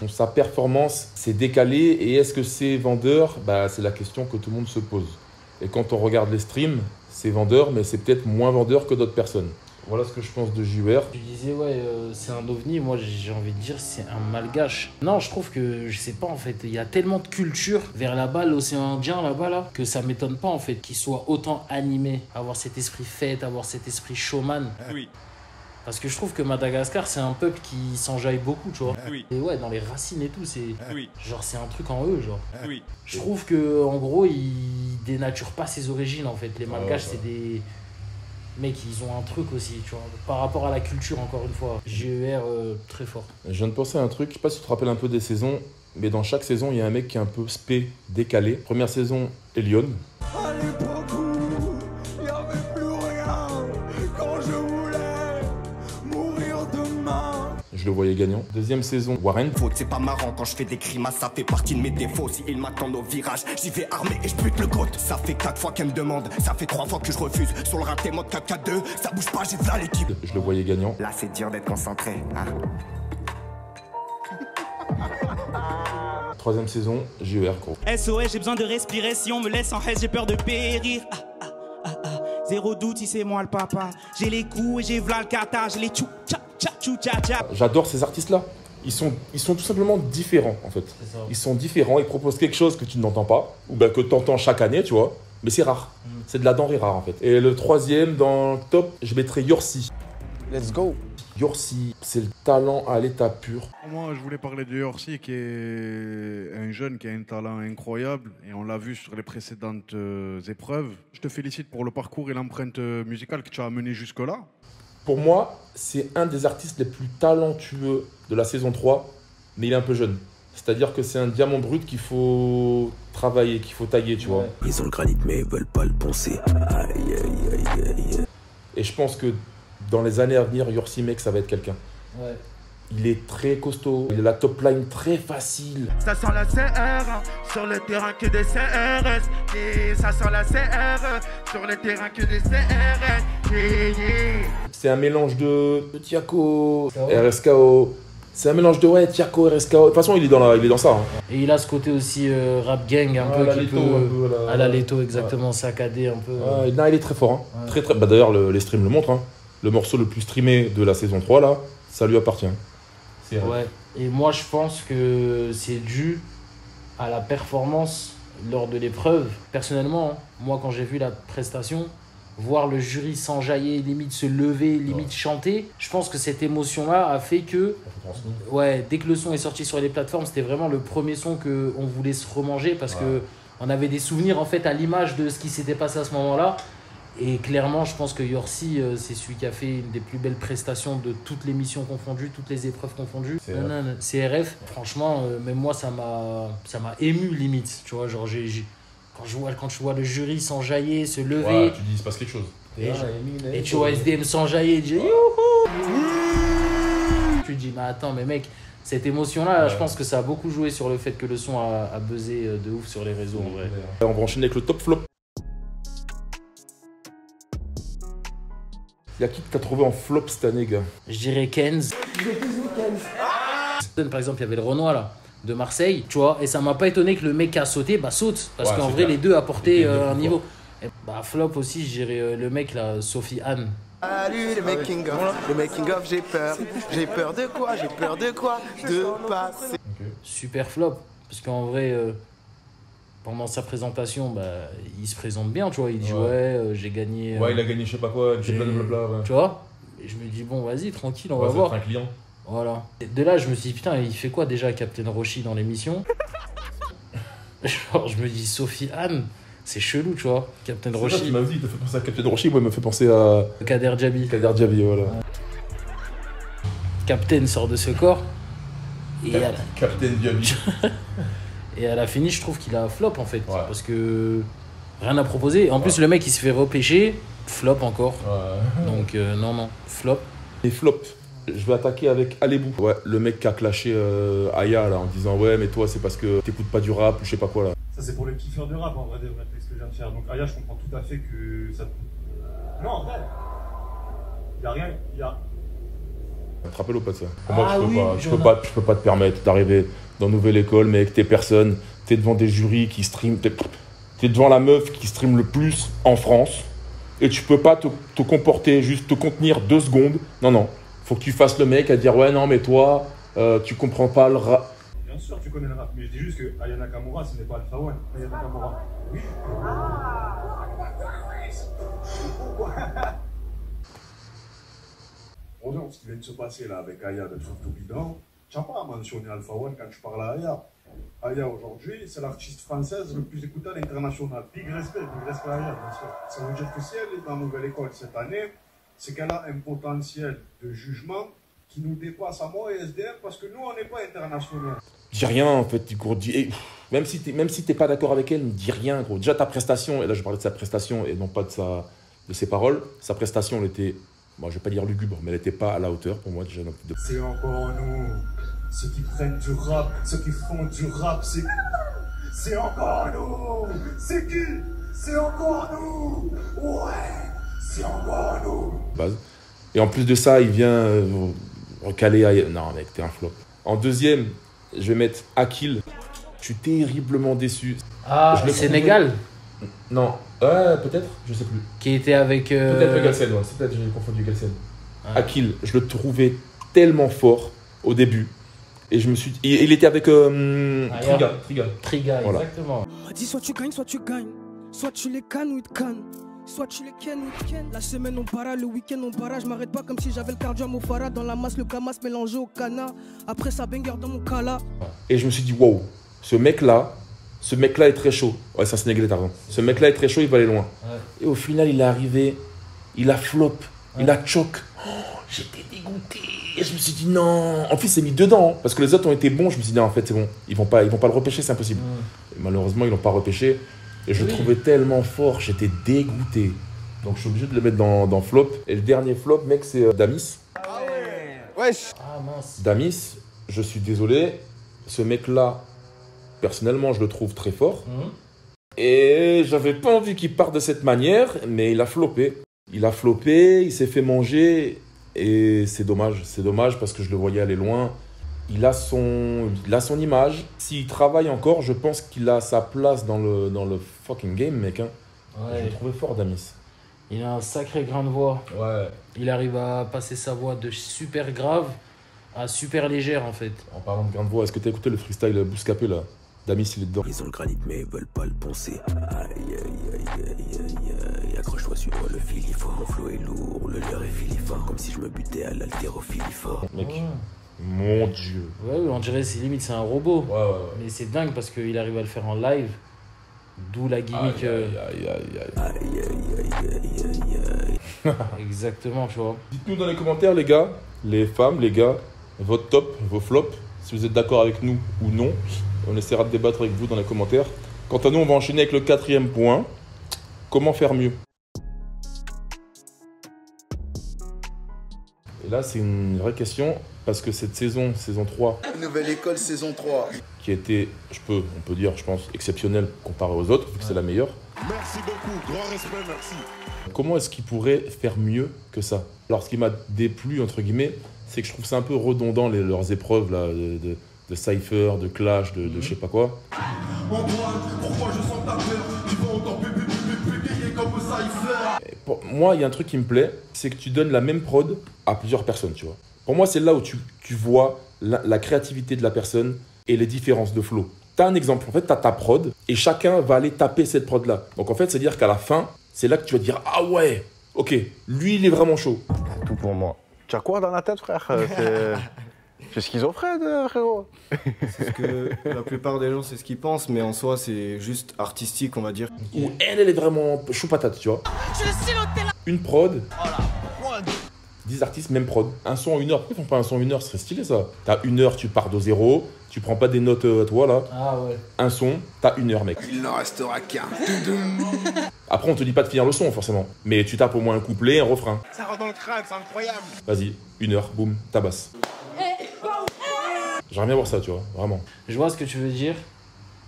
sa performance, c'est décalé. Et est-ce que c'est vendeur? C'est la question que tout le monde se pose. Et quand on regarde les streams, c'est vendeur, mais c'est peut-être moins vendeur que d'autres personnes. Voilà ce que je pense de JUR. Tu disais, ouais, c'est un ovni. Moi, j'ai envie de dire, c'est un malgache. Non, je trouve que, je sais pas, en fait, il y a tellement de culture vers là-bas, l'océan Indien, là-bas, là, que ça m'étonne pas, en fait, qu'il soit autant animé. Avoir cet esprit fête, avoir cet esprit showman. Oui. Parce que je trouve que Madagascar, c'est un peuple qui s'enjaille beaucoup, tu vois. Oui. Et ouais, dans les racines et tout, c'est... Oui. Genre, c'est un truc en eux, genre. Oui. Je trouve que en gros, ils dénaturent pas ses origines, en fait. Les Malgaches, c'est des... Mec, ils ont un truc aussi, tu vois, par rapport à la culture, encore une fois. JER, très fort. Je viens de penser à un truc, je sais pas si tu te rappelles un peu des saisons, mais dans chaque saison, il y a un mec qui est un peu spé, décalé. Première saison, Elion. À l'époque où il y avait plus rien, quand je voulais mourir demain. Je le voyais gagnant. Deuxième saison, Warren. C'est pas marrant quand je fais des grimaces, ça fait partie de mes défauts. Si ils m'attendent au virage, j'y vais armé et je bute le goat. Ça fait 4 fois qu'elle me demande, ça fait 3 fois que je refuse. Sur le raté mode 4-4-2, ça bouge pas, j'ai là l'équipe. Je le voyais gagnant. Là c'est dur d'être concentré, hein. Troisième saison, JER, gros. SOS, j'ai besoin de respirer, si on me laisse en haine, j'ai peur de périr. Zéro doute, si c'est moi le papa. J'ai les coups et j'ai v'là le kata, j'ai les tchou tcha tcha tchou tcha tcha. J'adore ces artistes-là. Ils sont tout simplement différents, en fait. Ils sont différents, ils proposent quelque chose que tu n'entends pas, ou ben que tu entends chaque année, tu vois. Mais c'est rare. C'est de la denrée rare, en fait. Et le troisième, dans le top, je mettrais Yorsi. Let's go. Yorsi, c'est le talent à l'état pur. Moi, je voulais parler de Yorsi, qui est un jeune qui a un talent incroyable. Et on l'a vu sur les précédentes épreuves. Je te félicite pour le parcours et l'empreinte musicale que tu as amené jusque-là. Pour moi, c'est un des artistes les plus talentueux de la saison 3, mais il est un peu jeune. C'est-à-dire que c'est un diamant brut qu'il faut travailler, qu'il faut tailler, tu vois. Ils ont le granit, mais ils veulent pas le poncer. Aïe, aïe, aïe, aïe. Et je pense que dans les années à venir, Yorsi, mec, ça va être quelqu'un. Ouais. Il est très costaud, il a la top line très facile. Ça sent la CR, sur le terrain que des CRS. Et ça sent la CR, sur le terrain que des CRS. C'est un mélange de Tiako, RSKO. C'est un mélange de Tiako, RSKO. De toute façon, il est dans ça. Hein. Et il a ce côté aussi rap gang, un peu qui peut... À la Leto, exactement, saccadé un peu. Non, il est très fort. Hein. Ouais. Très, très... Bah, d'ailleurs, les streams le montrent. Hein. Le morceau le plus streamé de la saison 3, là, ça lui appartient. C'est vrai. Ouais. Et moi, je pense que c'est dû à la performance lors de l'épreuve. Personnellement, hein, moi, quand j'ai vu la prestation, voir le jury s'enjailler, limite se lever, limite chanter, je pense que cette émotion-là a fait que... Ouais, dès que le son est sorti sur les plateformes, c'était vraiment le premier son qu'on voulait se remanger parce que on avait des souvenirs, en fait, à l'image de ce qui s'était passé à ce moment-là. Et clairement, je pense que Yorsi, c'est celui qui a fait une des plus belles prestations de toutes les missions confondues, toutes les épreuves confondues. CRF, franchement, même moi, ça m'a ému limite. Tu vois, genre, quand je vois le jury s'enjailler, se lever. Ouais, tu dis, il se passe quelque chose. Et tu vois SDM s'enjailler, tu dis youhou. Tu dis, mais attends, mais mec, cette émotion-là, je pense que ça a beaucoup joué sur le fait que le son a buzzé de ouf sur les réseaux, en vrai. On va enchaîner avec le top flop. Y'a qui que t'as trouvé en flop cette année, gars? Je dirais Kenz. Par exemple, il y avait le Renoir là, de Marseille, tu vois, et ça m'a pas étonné que le mec qui a sauté, bah saute, parce qu'en vrai, les deux apportaient un niveau. Et bah flop aussi, je dirais le mec là, Sophie Anne. Salut le making of. Le making of, j'ai peur. J'ai peur de quoi? J'ai peur de quoi? De passer. Super flop, parce qu'en vrai, pendant sa présentation, bah, il se présente bien, tu vois. Il dit j'ai gagné. Ouais, il a gagné je sais pas quoi, blablabla. Ouais. Tu vois. Et je me dis bon, vas-y, tranquille, on va voir. Un client. Voilà. Et de là, je me suis dit putain, il fait quoi déjà, Captain Roshi dans l'émission? Genre, je me dis Sophie Anne. C'est chelou, tu vois, Captain Roshi. Tu m'as dit, il te fait penser à Captain Roshi, moi, il me fait penser à... Kader Djabi. Kader Djabi, voilà. Ouais. Captain sort de ce corps. Et Captain Djabi. Et à la fini, je trouve qu'il a flop, en fait. Ouais. Parce que rien à proposer. En plus, le mec, il se fait repêcher. Flop encore. Ouais. Donc, non, flop. Et flop. Je vais attaquer avec Alebou. Ouais, le mec qui a clashé Aya, là, en disant « Ouais, mais toi, c'est parce que t'écoutes pas du rap ou je sais pas quoi, là. » Ça, c'est pour les kiffeurs de rap, en vrai, ce que je viens de faire. Donc, Aya, je comprends tout à fait que ça... Non, en vrai, y a rien, y a... Tu te rappelles ou pas de ça? Pour moi, je peux pas te permettre d'arriver dans Nouvelle École, mais avec tes personnes, t'es devant des jurys qui streament, t'es devant la meuf qui stream le plus en France, Et tu peux pas te comporter, juste te contenir 2 secondes. Non, non. Faut que tu fasses le mec à dire ouais, non, mais toi, tu comprends pas le rap. Bien sûr, tu connais le rap, mais je dis juste que Aya Nakamura, ce n'est pas Alpha One. Aya Nakamura. Oui. Bonjour, ce qui vient de se passer là avec Aya de Truc tout bidon, tu n'as pas à mentionner Alpha One quand tu parles à Aya. Aya aujourd'hui, c'est l'artiste française le plus écouté à l'international. Big respect à Aya, bien sûr. Ça veut dire que si elle est dans la nouvelle école cette année, c'est qu'elle a un potentiel de jugement qui nous dépasse à moi et SDM parce que nous, on n'est pas international. Dis rien en fait, gros. Même si t'es pas d'accord avec elle, dis rien, gros. Déjà ta prestation, et là je parlais de sa prestation et non pas de ses paroles, sa prestation elle était, moi je vais pas dire lugubre, mais elle était pas à la hauteur pour moi déjà. C'est encore nous, ceux qui prennent du rap, ceux qui font du rap, c'est encore nous. C'est qui? C'est encore nous. Ouais, c'est encore nous. Base. Et en plus de ça, il vient recaler à... Non mec, t'es un flop. En deuxième, je vais mettre Akil. Je suis terriblement déçu. Ah, Sénégal? Non, ouais, peut-être, je sais plus. Qui était avec... Peut-être Galsen, ouais. C'est peut-être j'ai confondu Galsen. Ouais. Akil, je le trouvais tellement fort au début. Et je me suis... Il était avec Triga, voilà. Exactement. On m'a dit soit tu gagnes, soit tu gagnes. Soit tu les cannes ou ils te cannent. Soit tu les kennes ou ils te kennent. La semaine on para, le week-end on para. Je m'arrête pas comme si j'avais le cardio à Mofara. Dans la masse, le Kamas mélangé au cana. Après ça banger dans mon cala. Et je me suis dit, wow, ce mec-là est très chaud. Ouais, c'est un Sénégalais, t'as raison. Ce mec-là est très chaud, il va aller loin. Ouais. Et au final, il est arrivé, il a flop, il a choc. Oh, j'étais dégoûté. Et je me suis dit, non. En plus, il s'est mis dedans, hein, parce que les autres ont été bons. Je me suis dit, non, en fait, c'est bon. Ils vont pas le repêcher, c'est impossible. Et malheureusement, ils l'ont pas repêché. Et je le trouvais tellement fort, j'étais dégoûté. Donc, je suis obligé de le mettre dans flop. Et le dernier flop, mec, c'est Damis. Ah ouais. Wesh. Ah mince. Damis, je suis désolé. Ce mec-là, personnellement, je le trouve très fort. Et j'avais pas envie qu'il parte de cette manière, mais il a floppé. Il s'est fait manger. Et c'est dommage. C'est dommage parce que je le voyais aller loin. Il a son image. S'il travaille encore, je pense qu'il a sa place dans le fucking game, mec. Hein. Ouais. Je le trouvais fort, Damis. Il a un sacré grain de voix. Ouais. Il arrive à passer sa voix de super grave à super légère, en fait. En parlant de grain de voix, est-ce que t'as écouté le freestyle Bouscapé, là? Damis, il est dedans. Ils ont le granit, mais ils veulent pas le poncer. Aïe, accroche-toi, suis-toi, le fil il faut. Mon flow est lourd, le leur est filifort. Comme si je me butais à l'haltérophilifort. Mec. Mon Dieu. Ouais, on dirait limite c'est un robot. Ouais. Mais c'est dingue parce qu'il arrive à le faire en live. D'où la gimmick. Exactement, tu vois. Dites-nous dans les commentaires, les gars, les femmes, les gars, votre top, vos flops, si vous êtes d'accord avec nous ou non. On essaiera de débattre avec vous dans les commentaires. Quant à nous, on va enchaîner avec le 4e point. Comment faire mieux? Et là, c'est une vraie question, parce que cette saison 3... Nouvelle école, saison 3. Qui a été, on peut dire, je pense, exceptionnelle comparée aux autres, vu que c'est la meilleure. Merci beaucoup, grand respect, merci. Comment est-ce qu'il pourrait faire mieux que ça? Alors, ce qui m'a déplu, entre guillemets, c'est que je trouve ça un peu redondant, leurs épreuves là, de cypher, de clash, de je sais pas quoi. Antoine, pourquoi je sens ta peur? Tu vas autant bégayer comme cypher. Pour moi, il y a un truc qui me plaît, c'est que tu donnes la même prod à plusieurs personnes, tu vois. Pour moi, c'est là où tu vois la créativité de la personne et les différences de flow. Tu as un exemple, en fait, tu as ta prod et chacun va aller taper cette prod-là. Donc en fait, c'est-à-dire qu'à la fin, c'est là que tu vas te dire « Ah ouais, ok, lui, il est vraiment chaud. » Tout pour moi. Tu as quoi dans la tête, frère? C'est schizophrène, frérot. C'est ce que la plupart des gens, c'est ce qu'ils pensent, mais en soi, c'est juste artistique, on va dire. Ou elle est vraiment chou patate, tu vois. Une prod. 10 artistes, même prod. Un son en 1 heure. Pourquoi ils font pas un son en 1 heure? Ce serait stylé, ça. T'as 1 heure, tu pars de zéro. Tu prends pas des notes à toi, là. Ah ouais. Un son, t'as 1 heure, mec. Il n'en restera qu'un. Après, on te dit pas de finir le son, forcément. Mais tu tapes au moins un couplet, un refrain. Ça rentre dans le crâne, c'est incroyable. Vas-y, 1 heure, boum, tabasse. J'aimerais bien voir ça, tu vois, vraiment. Je vois ce que tu veux dire.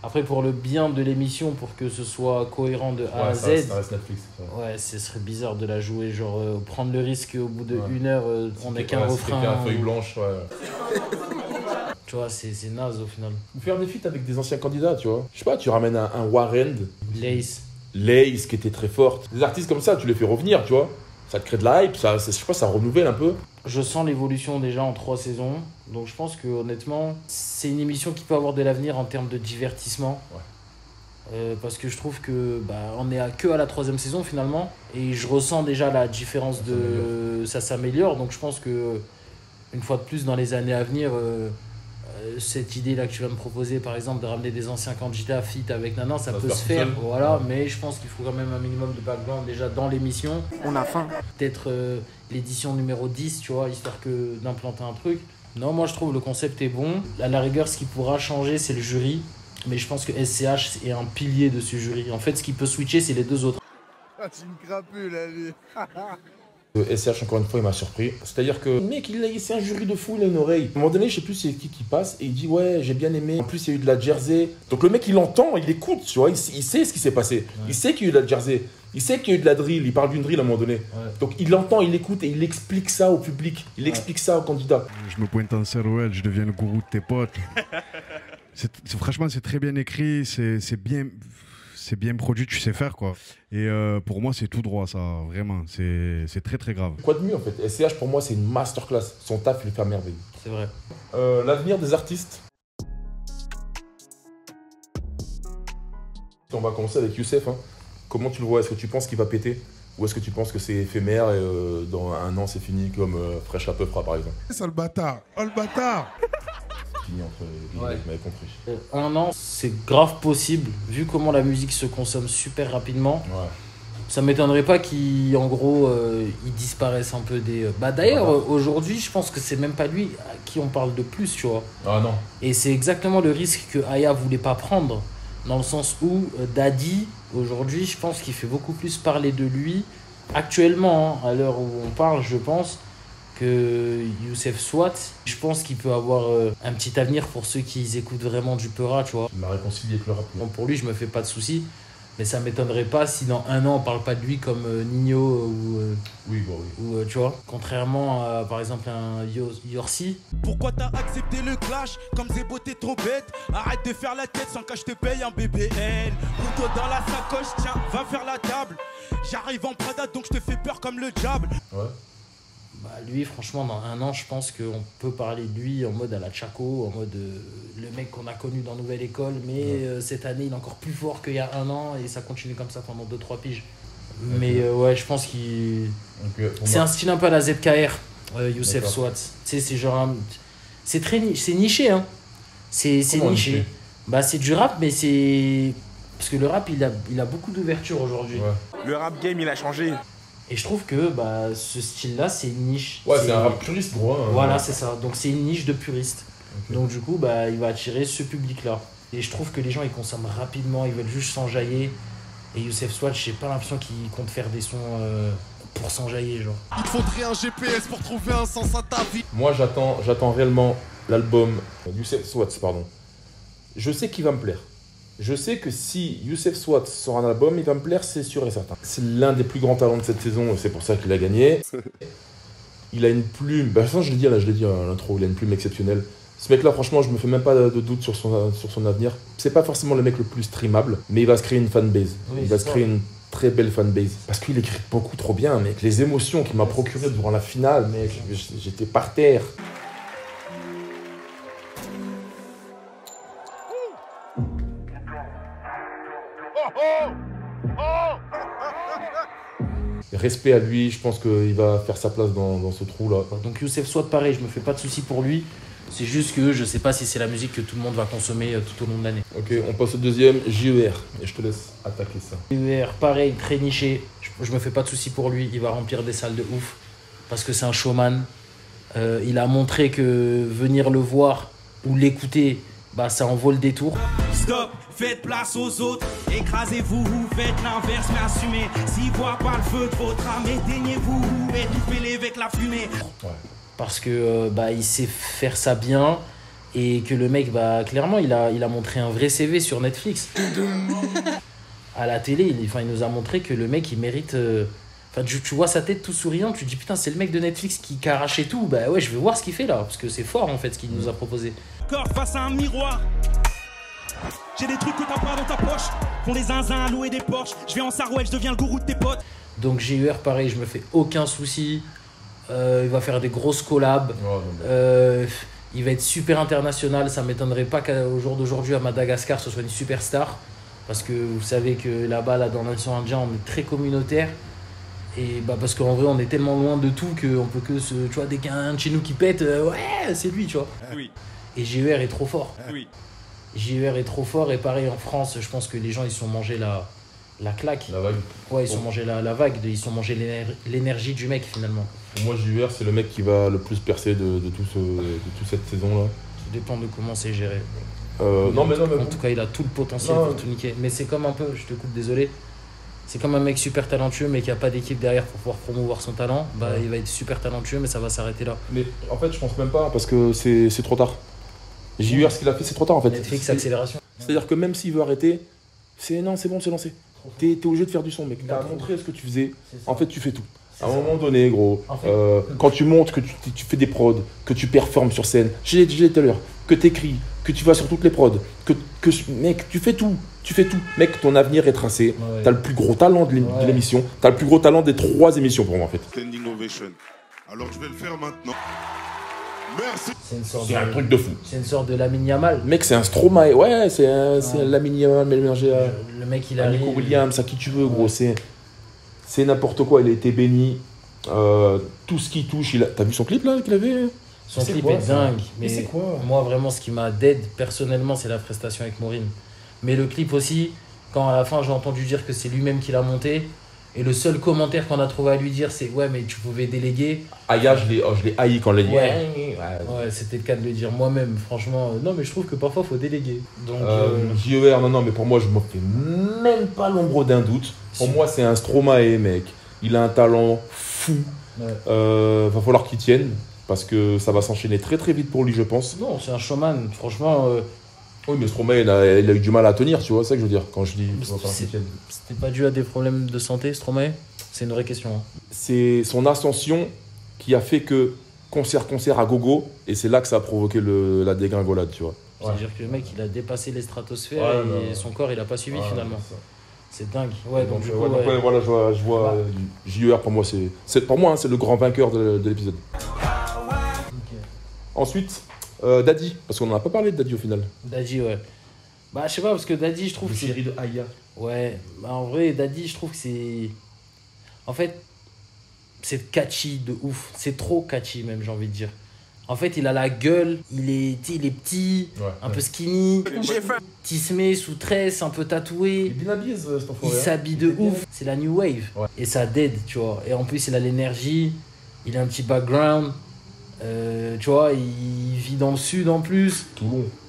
Après, pour le bien de l'émission, pour que ce soit cohérent de A à Z, ça reste Netflix. Ça. Ouais, ce serait bizarre de la jouer, genre prendre le risque au bout de 1 heure, on n'a qu'un refrain. Qu'un feuille blanche, ouais. Tu vois, c'est naze au final. Ou faire des feats avec des anciens candidats, tu vois. Je sais pas, tu ramènes un Warren. Lace. Lace qui était très forte. Des artistes comme ça, tu les fais revenir, tu vois. Ça te crée de la hype, ça, je sais pas, ça renouvelle un peu. Je sens l'évolution déjà en 3 saisons. Donc je pense que honnêtement, c'est une émission qui peut avoir de l'avenir en termes de divertissement. Parce que je trouve que on est que à la 3e saison finalement. Et je ressens déjà la différence ça s'améliore. Donc je pense que une fois de plus dans les années à venir, cette idée-là que tu vas me proposer, par exemple, de ramener des anciens candidats fit avec Nana, ça peut se faire. Voilà, mais je pense qu'il faut quand même un minimum de background déjà dans l'émission. On a faim. Peut-être l'édition numéro 10, tu vois, histoire que d'implanter un truc. Non, moi je trouve le concept est bon. À la rigueur, ce qui pourra changer, c'est le jury. Mais je pense que SCH est un pilier de ce jury. En fait, ce qui peut switcher, c'est les 2 autres. Ah, c'est une crapule, la vie. SCH, encore une fois, il m'a surpris. C'est-à-dire que le mec, c'est un jury de fou, il a une oreille. À un moment donné, je sais plus c'est qui passe, et il dit ouais, j'ai bien aimé. En plus, il y a eu de la Jersey. Donc le mec, il entend, il écoute, tu vois, il sait ce qui s'est passé. Ouais. Il sait qu'il y a eu de la Jersey. Il sait qu'il y a eu de la drill, il parle d'une drill à un moment donné. Ouais. Donc il entend, il écoute et il explique ça au public. Il explique ça au candidat. Je me pointe en CROL, je deviens le gourou de tes potes. Franchement, c'est très bien écrit, c'est bien produit, tu sais faire quoi. Et pour moi, c'est tout droit ça, vraiment. C'est très très grave. Quoi de mieux en fait? SCH pour moi, c'est une masterclass. Son taf, il fait merveille. C'est vrai. L'avenir des artistes. On va commencer avec Youssef. Hein. Comment tu le vois? Est-ce que tu penses qu'il va péter? Ou est-ce que tu penses que c'est éphémère et dans un an c'est fini comme Fresh à peu près par exemple? C'est le bâtard. Oh le bâtard. Fini entre les mecs, m'avez compris. Un an, c'est grave possible, vu comment la musique se consomme super rapidement. Ouais. Ça m'étonnerait pas qu'en gros, il disparaisse un peu des... D'ailleurs, aujourd'hui, je pense que c'est même pas lui à qui on parle de plus, tu vois. Ah non. Et c'est exactement le risque que Aya voulait pas prendre, dans le sens où Daddy, aujourd'hui, je pense qu'il fait beaucoup plus parler de lui. Actuellement, hein, à l'heure où on parle, je pense que Youssef Swat, je pense qu'il peut avoir un petit avenir pour ceux qui écoutent vraiment du Peura, tu vois. Il m'a réconcilié avec le rap. Donc pour lui, je me fais pas de soucis. Mais ça m'étonnerait pas si dans un an on parle pas de lui comme Nino ou tu vois, contrairement à par exemple un Yorsi. Pourquoi t'as accepté le clash comme Zebo t'es trop bête? Arrête de faire la tête sans que je te paye un BBL. Couteau dans la sacoche, tiens, va faire la table. J'arrive en Prada donc je te fais peur comme le diable. Ouais. Lui, franchement, dans un an, je pense qu'on peut parler de lui en mode à la Chaco, en mode le mec qu'on a connu dans Nouvelle École, mais cette année, il est encore plus fort qu'il y a un an et ça continue comme ça pendant 2-3 piges. Mais ouais, je pense qu'il... c'est un style un peu à la ZKR, Youssef Swat. Tu sais, c'est genre... C'est niché, hein. C'est niché. C'est du rap, mais c'est... Parce que le rap, il a beaucoup d'ouverture aujourd'hui. Ouais. Le rap game, il a changé. Et je trouve que ce style-là, c'est une niche. Ouais, c'est un rap puriste, gros. Hein, voilà, c'est ça. Donc c'est une niche de puristes. Okay. Donc du coup, il va attirer ce public-là. Et je trouve que les gens, ils consomment rapidement, ils veulent juste s'enjailler. Et Youssef Swat, j'ai pas l'impression qu'il compte faire des sons pour s'enjailler, genre. Il te faudrait un GPS pour trouver un sens à ta vie. Moi, j'attends réellement l'album Youssef Swat, pardon. Je sais qu'il va me plaire. Je sais que si Youssef Swat sort un album, il va me plaire, c'est sûr et certain. C'est l'un des plus grands talents de cette saison et c'est pour ça qu'il a gagné. Il a une plume, je l'ai dit à l'intro, il a une plume exceptionnelle. Ce mec-là, franchement, je me fais même pas de doute sur son avenir. C'est pas forcément le mec le plus streamable, mais il va se créer une fanbase. Oui, il va se créer une très belle fanbase. Parce qu'il écrit beaucoup trop bien, mec. Les émotions qu'il m'a procurées durant la finale, mec, j'étais par terre. Respect à lui, je pense qu'il va faire sa place dans ce trou-là. Donc Youssef Swat, pareil, je me fais pas de soucis pour lui. C'est juste que je sais pas si c'est la musique que tout le monde va consommer tout au long de l'année. Ok, on passe au deuxième, JER. Et je te laisse attaquer ça. JER, pareil, très niché. Je me fais pas de soucis pour lui. Il va remplir des salles de ouf. Parce que c'est un showman. Il a montré que venir le voir ou l'écouter, ça en vaut le détour. Stop, faites place aux autres. Écrasez-vous, faites l'inverse, mais assumez. Si voit pas le feu de votre âme, éteignez-vous, étouffez-les avec la fumée. Ouais. Parce que il sait faire ça bien et que le mec, clairement, il a montré un vrai CV sur Netflix. À la télé, il nous a montré que le mec, il mérite... tu vois sa tête tout souriant, tu te dis putain, c'est le mec de Netflix qui a arraché tout. Ouais, je vais voir ce qu'il fait là, parce que c'est fort en fait ce qu'il nous a proposé. Corps face à un miroir. J'ai des trucs que t'as pas dans ta poche. Font les zinzins à louer des Porsche. Je vais en Sarouel, je deviens le gourou de tes potes. Donc GUR, pareil, je me fais aucun souci. Il va faire des grosses collabs. Il va être super international. Ça m'étonnerait pas qu'au jour d'aujourd'hui, à Madagascar, ce soit une superstar. Parce que vous savez que là-bas, là, dans l'océan Indien, on est très communautaire. Et bah, parce qu'en vrai, on est tellement loin de tout qu'on peut que se. Tu vois, dès qu'il y a un de chez nous qui pète, ouais, c'est lui, tu vois. Oui. Et GUR est trop fort. Oui. GUR est trop fort. Et pareil, en France, je pense que les gens, ils se sont mangés la claque. La vague. Ouais, ils se sont mangés la vague. Ils se sont mangés l'énergie du mec, finalement. Pour moi, GUR, c'est le mec qui va le plus percer de toute cette saison-là. Tout dépend de comment c'est géré. Non, mais en tout cas, il a tout le potentiel pour tout niquer. Mais c'est comme un peu, je te coupe, désolé. C'est comme un mec super talentueux, mais qui a pas d'équipe derrière pour pouvoir promouvoir son talent. Bah, il va être super talentueux, mais ça va s'arrêter là. Mais en fait, je pense même pas, parce que c'est trop tard. JUR, ce qu'il a fait, c'est trop tard en fait. Netflix, accélération. C'est-à-dire que même s'il veut arrêter, c'est bon, c'est lancé. T'es obligé de faire du son, mec. T'as montré ce que tu faisais. En fait, tu fais tout. À un moment donné, gros, en fait, quand tu montres que tu fais des prods, que tu performes sur scène, j'ai dit tout à l'heure, que t'écris, que tu vas sur toutes les prods, mec, tu fais tout. Tu fais tout. Mec, ton avenir est tracé. Ouais. T'as le plus gros talent de l'émission. T'as le plus gros talent des 3 émissions pour moi, en fait. Standing ovation. Alors, je vais le faire maintenant. Merci. C'est un truc de fou. C'est une sorte de Lamine Yamal. Mec, c'est un Stromae. Ouais, c'est Lamine Yamal mélangé à. Le mec, il a. Nico Williams, à qui tu veux, gros. C'est n'importe quoi. Il a été béni. Tout ce qu'il touche, T'as vu son clip là qu'il avait? Son clip est dingue. Mais c'est quoi? Moi, vraiment, ce qui m'a dead personnellement, c'est la prestation avec Maureen. Mais le clip aussi, quand à la fin j'ai entendu dire que c'est lui-même qui l'a monté, et le seul commentaire qu'on a trouvé à lui dire, c'est ouais, mais tu pouvais déléguer. Aya, je l'ai haï quand on l'a dit. Ouais, c'était le cas de le dire moi-même, franchement. Non, mais je trouve que parfois il faut déléguer. Donc, JER, non, mais pour moi, je me fais même pas l'ombre d'un doute. Pour moi, c'est un Stromae, mec. Il a un talent fou. Ouais. Va falloir qu'il tienne, parce que ça va s'enchaîner très très vite pour lui, je pense. Non, c'est un showman, franchement. Oui, mais Stromae, il a eu du mal à tenir, tu vois, c'est ça que je veux dire. Quand je dis. C'était pas dû à des problèmes de santé, Stromae? C'est une vraie question. Hein. C'est son ascension qui a fait que concert à gogo, et c'est là que ça a provoqué la dégringolade, tu vois. C'est-à-dire que le mec, il a dépassé les stratosphères et son corps, il a pas suivi finalement. C'est dingue. Ouais, donc du coup, voilà, je vois JER, pour moi, c'est le grand vainqueur de l'épisode. Okay. Ensuite. Daddy, parce qu'on n'en a pas parlé de Daddy au final. Daddy, ouais. Bah, je sais pas, parce que Daddy, je trouve que c'est. Le chéri de Aya. Ouais, bah, en vrai, Daddy, je trouve que c'est. En fait, c'est catchy de ouf. C'est trop catchy, même, j'ai envie de dire. En fait, il a la gueule, il est petit, un peu skinny, tismé, sous tresse, un peu tatoué. Il est bien habillé, cet enfant. Il s'habille de ouf. C'est la new wave. Ouais. Et ça dead, tu vois. Et en plus, il a l'énergie, il a un petit background. Tu vois, il vit dans le sud en plus.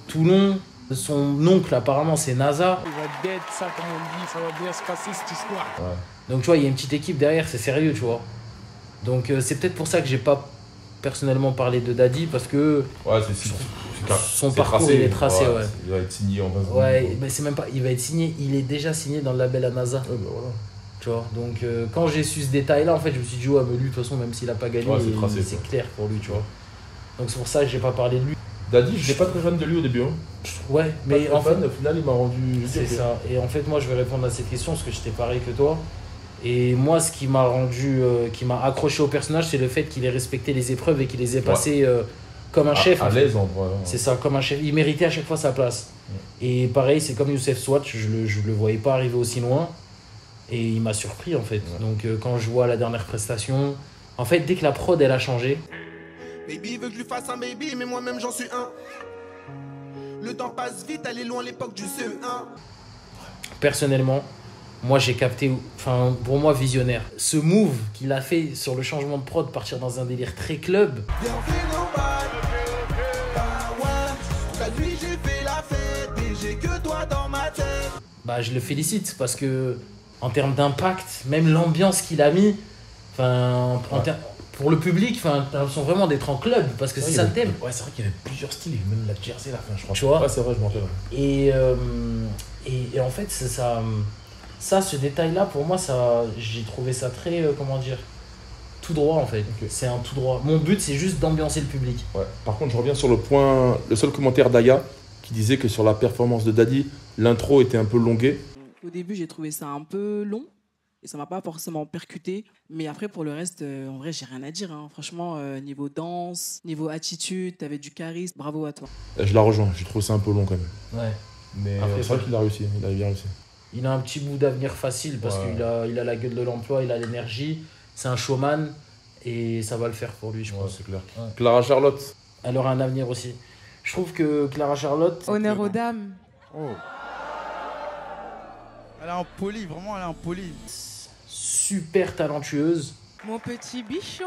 Toulon. Son oncle, apparemment, c'est NASA. Il va dead, ça, comme on dit, ça va bien se passer cette histoire. Ouais. Donc, tu vois, il y a une petite équipe derrière, c'est sérieux, tu vois. Donc, c'est peut-être pour ça que j'ai pas personnellement parlé de Daddy, parce que son parcours, tracé, il est tracé. Ouais. Il va être signé en 20 secondes. Ouais, mais c'est même pas. Il va être signé, il est déjà signé dans le label à NASA. Ouais, bah voilà. Tu vois, donc quand j'ai su ce détail-là, en fait, je me suis dit, ouais, mais lui, de toute façon, même s'il a pas gagné, c'est clair pour lui, tu vois. Donc c'est pour ça que j'ai pas parlé de lui. Daddy, je n'étais pas très fan de lui au début. Hein. Ouais, mais en fait, au final, il m'a rendu. C'est ça. Et en fait, moi, je vais répondre à cette question parce que j'étais pareil que toi. Et moi, ce qui m'a rendu, qui m'a accroché au personnage, c'est le fait qu'il ait respecté les épreuves et qu'il les ait passées comme un chef. À l'aise, en vrai. C'est ça, comme un chef. Il méritait à chaque fois sa place. Et pareil, c'est comme Youssef Swatch, je le voyais pas arriver aussi loin. Et il m'a surpris, en fait. Donc, quand je vois la dernière prestation, en fait, dès que la prod, elle a changé. Baby veut que je lui fasse un baby, mais moi-même j'en suis un. Le temps passe vite, elle est loin l'époque du CE1. Personnellement, moi j'ai capté, enfin pour moi visionnaire. Ce move qu'il a fait sur le changement de prod, partir dans un délire très club. Bah je le félicite parce que en termes d'impact, même l'ambiance qu'il a mis, enfin pour le public, enfin, t'as l'impression vraiment d'être en club parce que c'est ça le thème. Ouais, c'est vrai qu'il y avait plusieurs styles, même la jersey là, je crois. Tu vois. Ouais, c'est vrai, je m'en rappelle. Et en fait, c'est ça, ce détail-là, pour moi, j'ai trouvé ça très, comment dire, tout droit en fait. Okay. C'est un tout droit. Mon but, c'est juste d'ambiancer le public. Ouais. Par contre, je reviens sur le seul commentaire d'Aya qui disait que sur la performance de Daddy, l'intro était un peu longuée. Au début, j'ai trouvé ça un peu long et ça m'a pas forcément percuté. Mais après, pour le reste, en vrai, j'ai rien à dire. Hein. Franchement, niveau danse, niveau attitude, t'avais du charisme. Bravo à toi. Je la rejoins, j'ai trouvé ça un peu long quand même. Ouais. Mais Après, c'est vrai qu'il a réussi, il a bien réussi. Il a un petit bout d'avenir facile parce qu'il a la gueule de l'emploi, il a l'énergie. C'est un showman et ça va le faire pour lui, je pense. C'est clair. Ouais. Clara Charlotte. Elle aura un avenir aussi. Je trouve que Clara Charlotte... Honneur aux dames. Oh. Elle est en poli, vraiment, elle est en poli. Super talentueuse. Mon petit bichon,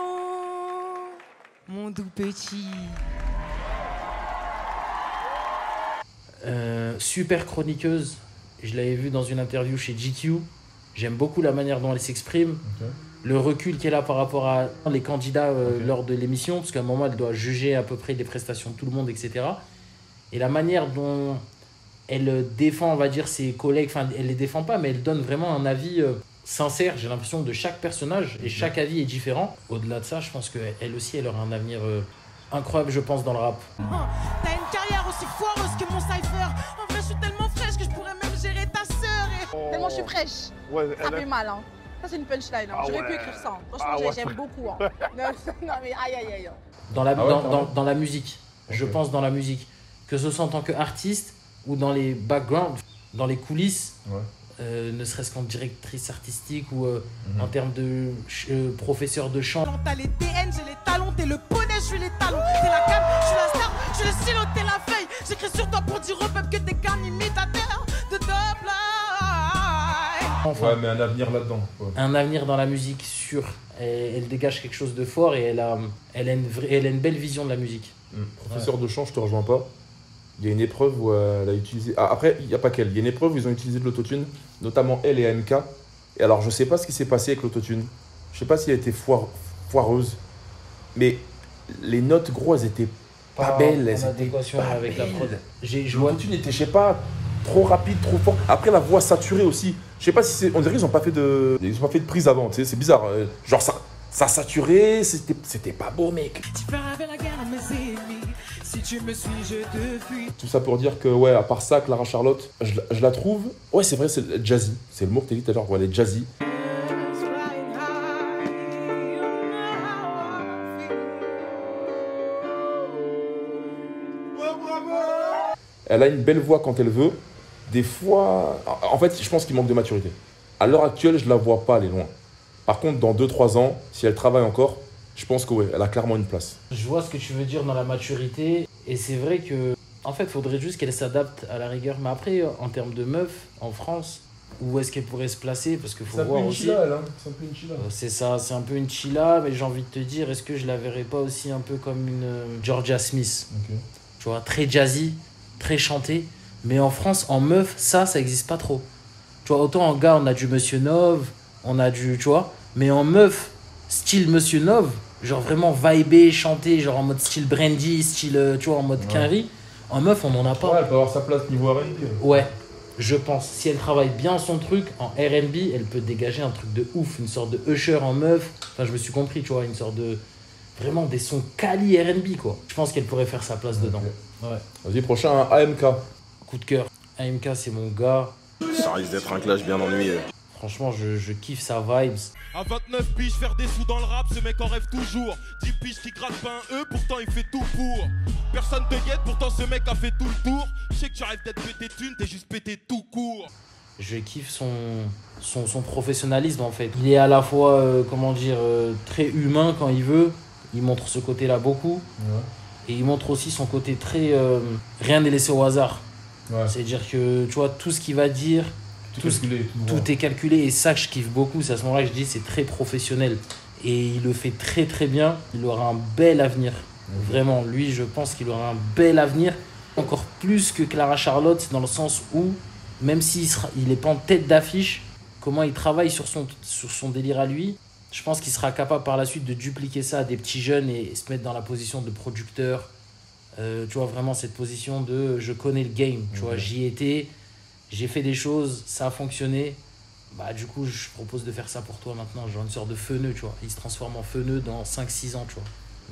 mon doux petit. Super chroniqueuse. Je l'avais vue dans une interview chez GQ. J'aime beaucoup la manière dont elle s'exprime. Okay. Le recul qu'elle a par rapport à les candidats lors de l'émission, parce qu'à un moment, elle doit juger à peu près les prestations de tout le monde, etc. Et la manière dont elle défend, on va dire, ses collègues, enfin, elle les défend pas, mais elle donne vraiment un avis sincère, j'ai l'impression, de chaque personnage, et chaque avis est différent. Au-delà de ça, je pense qu'elle aussi, elle aura un avenir incroyable, je pense, dans le rap. T'as une carrière aussi foireuse que mon cypher. En vrai, je suis tellement fraîche que je pourrais même gérer ta sœur. Tellement je suis fraîche. Ouais, ça fait mal, hein. Ça, c'est une punchline. Hein. J'aurais pu écrire ça. Franchement, j'aime beaucoup. Hein. Non, mais aïe, aïe, aïe. Dans la musique, je pense dans la musique. Que ce soit en tant qu'artiste ou dans les backgrounds, dans les coulisses, ne serait-ce qu'en directrice artistique ou en termes de professeur de chant. T'as les DN, j'ai les talons, t'es le poney, je suis les talons. T'es la canne, je suis la star, je suis le stylo, t'es la feuille. J'écris sur toi pour dire au peuple que t'es qu'un imitateur de top line. Enfin, ouais, mais un avenir là-dedans. Ouais. Un avenir dans la musique, sûr. Elle dégage quelque chose de fort et elle a une belle vision de la musique. Professeur de chant, je te rejoins pas. Il y a une épreuve où elle a utilisé... Ah, après, il n'y a pas qu'elle. Il y a une épreuve où ils ont utilisé de l'autotune, notamment elle et AMK. Et alors, je sais pas ce qui s'est passé avec l'autotune. Je sais pas si elle était foireuse. Mais les notes, gros, elles étaient pas belles. En adéquation avec la prod. L'autotune était, je sais pas, trop rapide, trop fort. Après, la voix saturée aussi. Je sais pas si c'est... On dirait qu'ils n'ont pas fait de prise avant, tu sais. C'est bizarre. Genre, ça saturé, c'était pas beau, mec. Tu feras la guerre à mes ennemis. Si tu me suis, je te fuis. Tout ça pour dire que, ouais, à part ça, Clara Charlotte, je la trouve... Ouais, c'est vrai, c'est jazzy. C'est le mot que t'as dit tout à l'heure, ouais, elle est jazzy. Elle a une belle voix quand elle veut. Des fois... En fait, je pense qu'il manque de maturité. À l'heure actuelle, je la vois pas aller loin. Par contre, dans 2-3 ans, si elle travaille encore, je pense que ouais, elle a clairement une place. Je vois ce que tu veux dire dans la maturité. Et c'est vrai que, en fait, il faudrait juste qu'elle s'adapte à la rigueur. Mais après, en termes de meuf, en France, où est-ce qu'elle pourrait se placer? Parce qu'il faut voir aussi. C'est un peu une chilla. C'est ça, c'est un peu une chilla. Mais j'ai envie de te dire, est-ce que je la verrais pas aussi un peu comme une Georgia Smith? Tu vois, très jazzy, très chantée. Mais en France, en meuf, ça n'existe pas trop. Tu vois, autant en gars, on a du Monsieur Nov, on a du, tu vois, mais en meuf, style Monsieur Nov, genre vraiment vibé, chanté, genre en mode style Brandy, style, tu vois, en mode Quinry, en meuf, on n'en a pas. Ouais, elle peut avoir sa place niveau R&B. Ouais, je pense. Si elle travaille bien son truc, en R&B, elle peut dégager un truc de ouf, une sorte de Usher en meuf. Enfin, je me suis compris, tu vois, une sorte de... Vraiment des sons quali R&B, quoi. Je pense qu'elle pourrait faire sa place dedans. Ouais. Vas-y, prochain, AMK. Coup de cœur. AMK, c'est mon gars. Ça risque d'être un clash bien ennuyeux. Franchement, je kiffe sa vibes. À 29 piges, faire des sous dans le rap, ce mec en rêve toujours. 10 piges qui gratte pas un E, pourtant il fait tout pour. Personne te guette, pourtant ce mec a fait tout le tour. Je sais que tu rêves d'être pété thune, t'es juste pété tout court. Je kiffe son professionnalisme en fait. Il est à la fois, comment dire, très humain quand il veut. Il montre ce côté-là beaucoup. Ouais. Et il montre aussi son côté très... rien n'est laissé au hasard. Ouais. C'est-à-dire que, tu vois, tout ce qu'il va dire... Tout est calculé et ça je kiffe beaucoup, c'est à ce moment-là que je dis c'est très professionnel et il le fait très très bien, il aura un bel avenir, vraiment, lui je pense qu'il aura un bel avenir, encore plus que Clara Charlotte dans le sens où même s'il n'est pas en tête d'affiche, comment il travaille sur son délire à lui, je pense qu'il sera capable par la suite de dupliquer ça à des petits jeunes et se mettre dans la position de producteur, tu vois vraiment cette position de je connais le game, tu vois, j'y étais. J'ai fait des choses, ça a fonctionné. Bah, du coup, je propose de faire ça pour toi maintenant. Genre une sorte de feneux, tu vois. Il se transforme en feneux dans 5-6 ans, tu vois.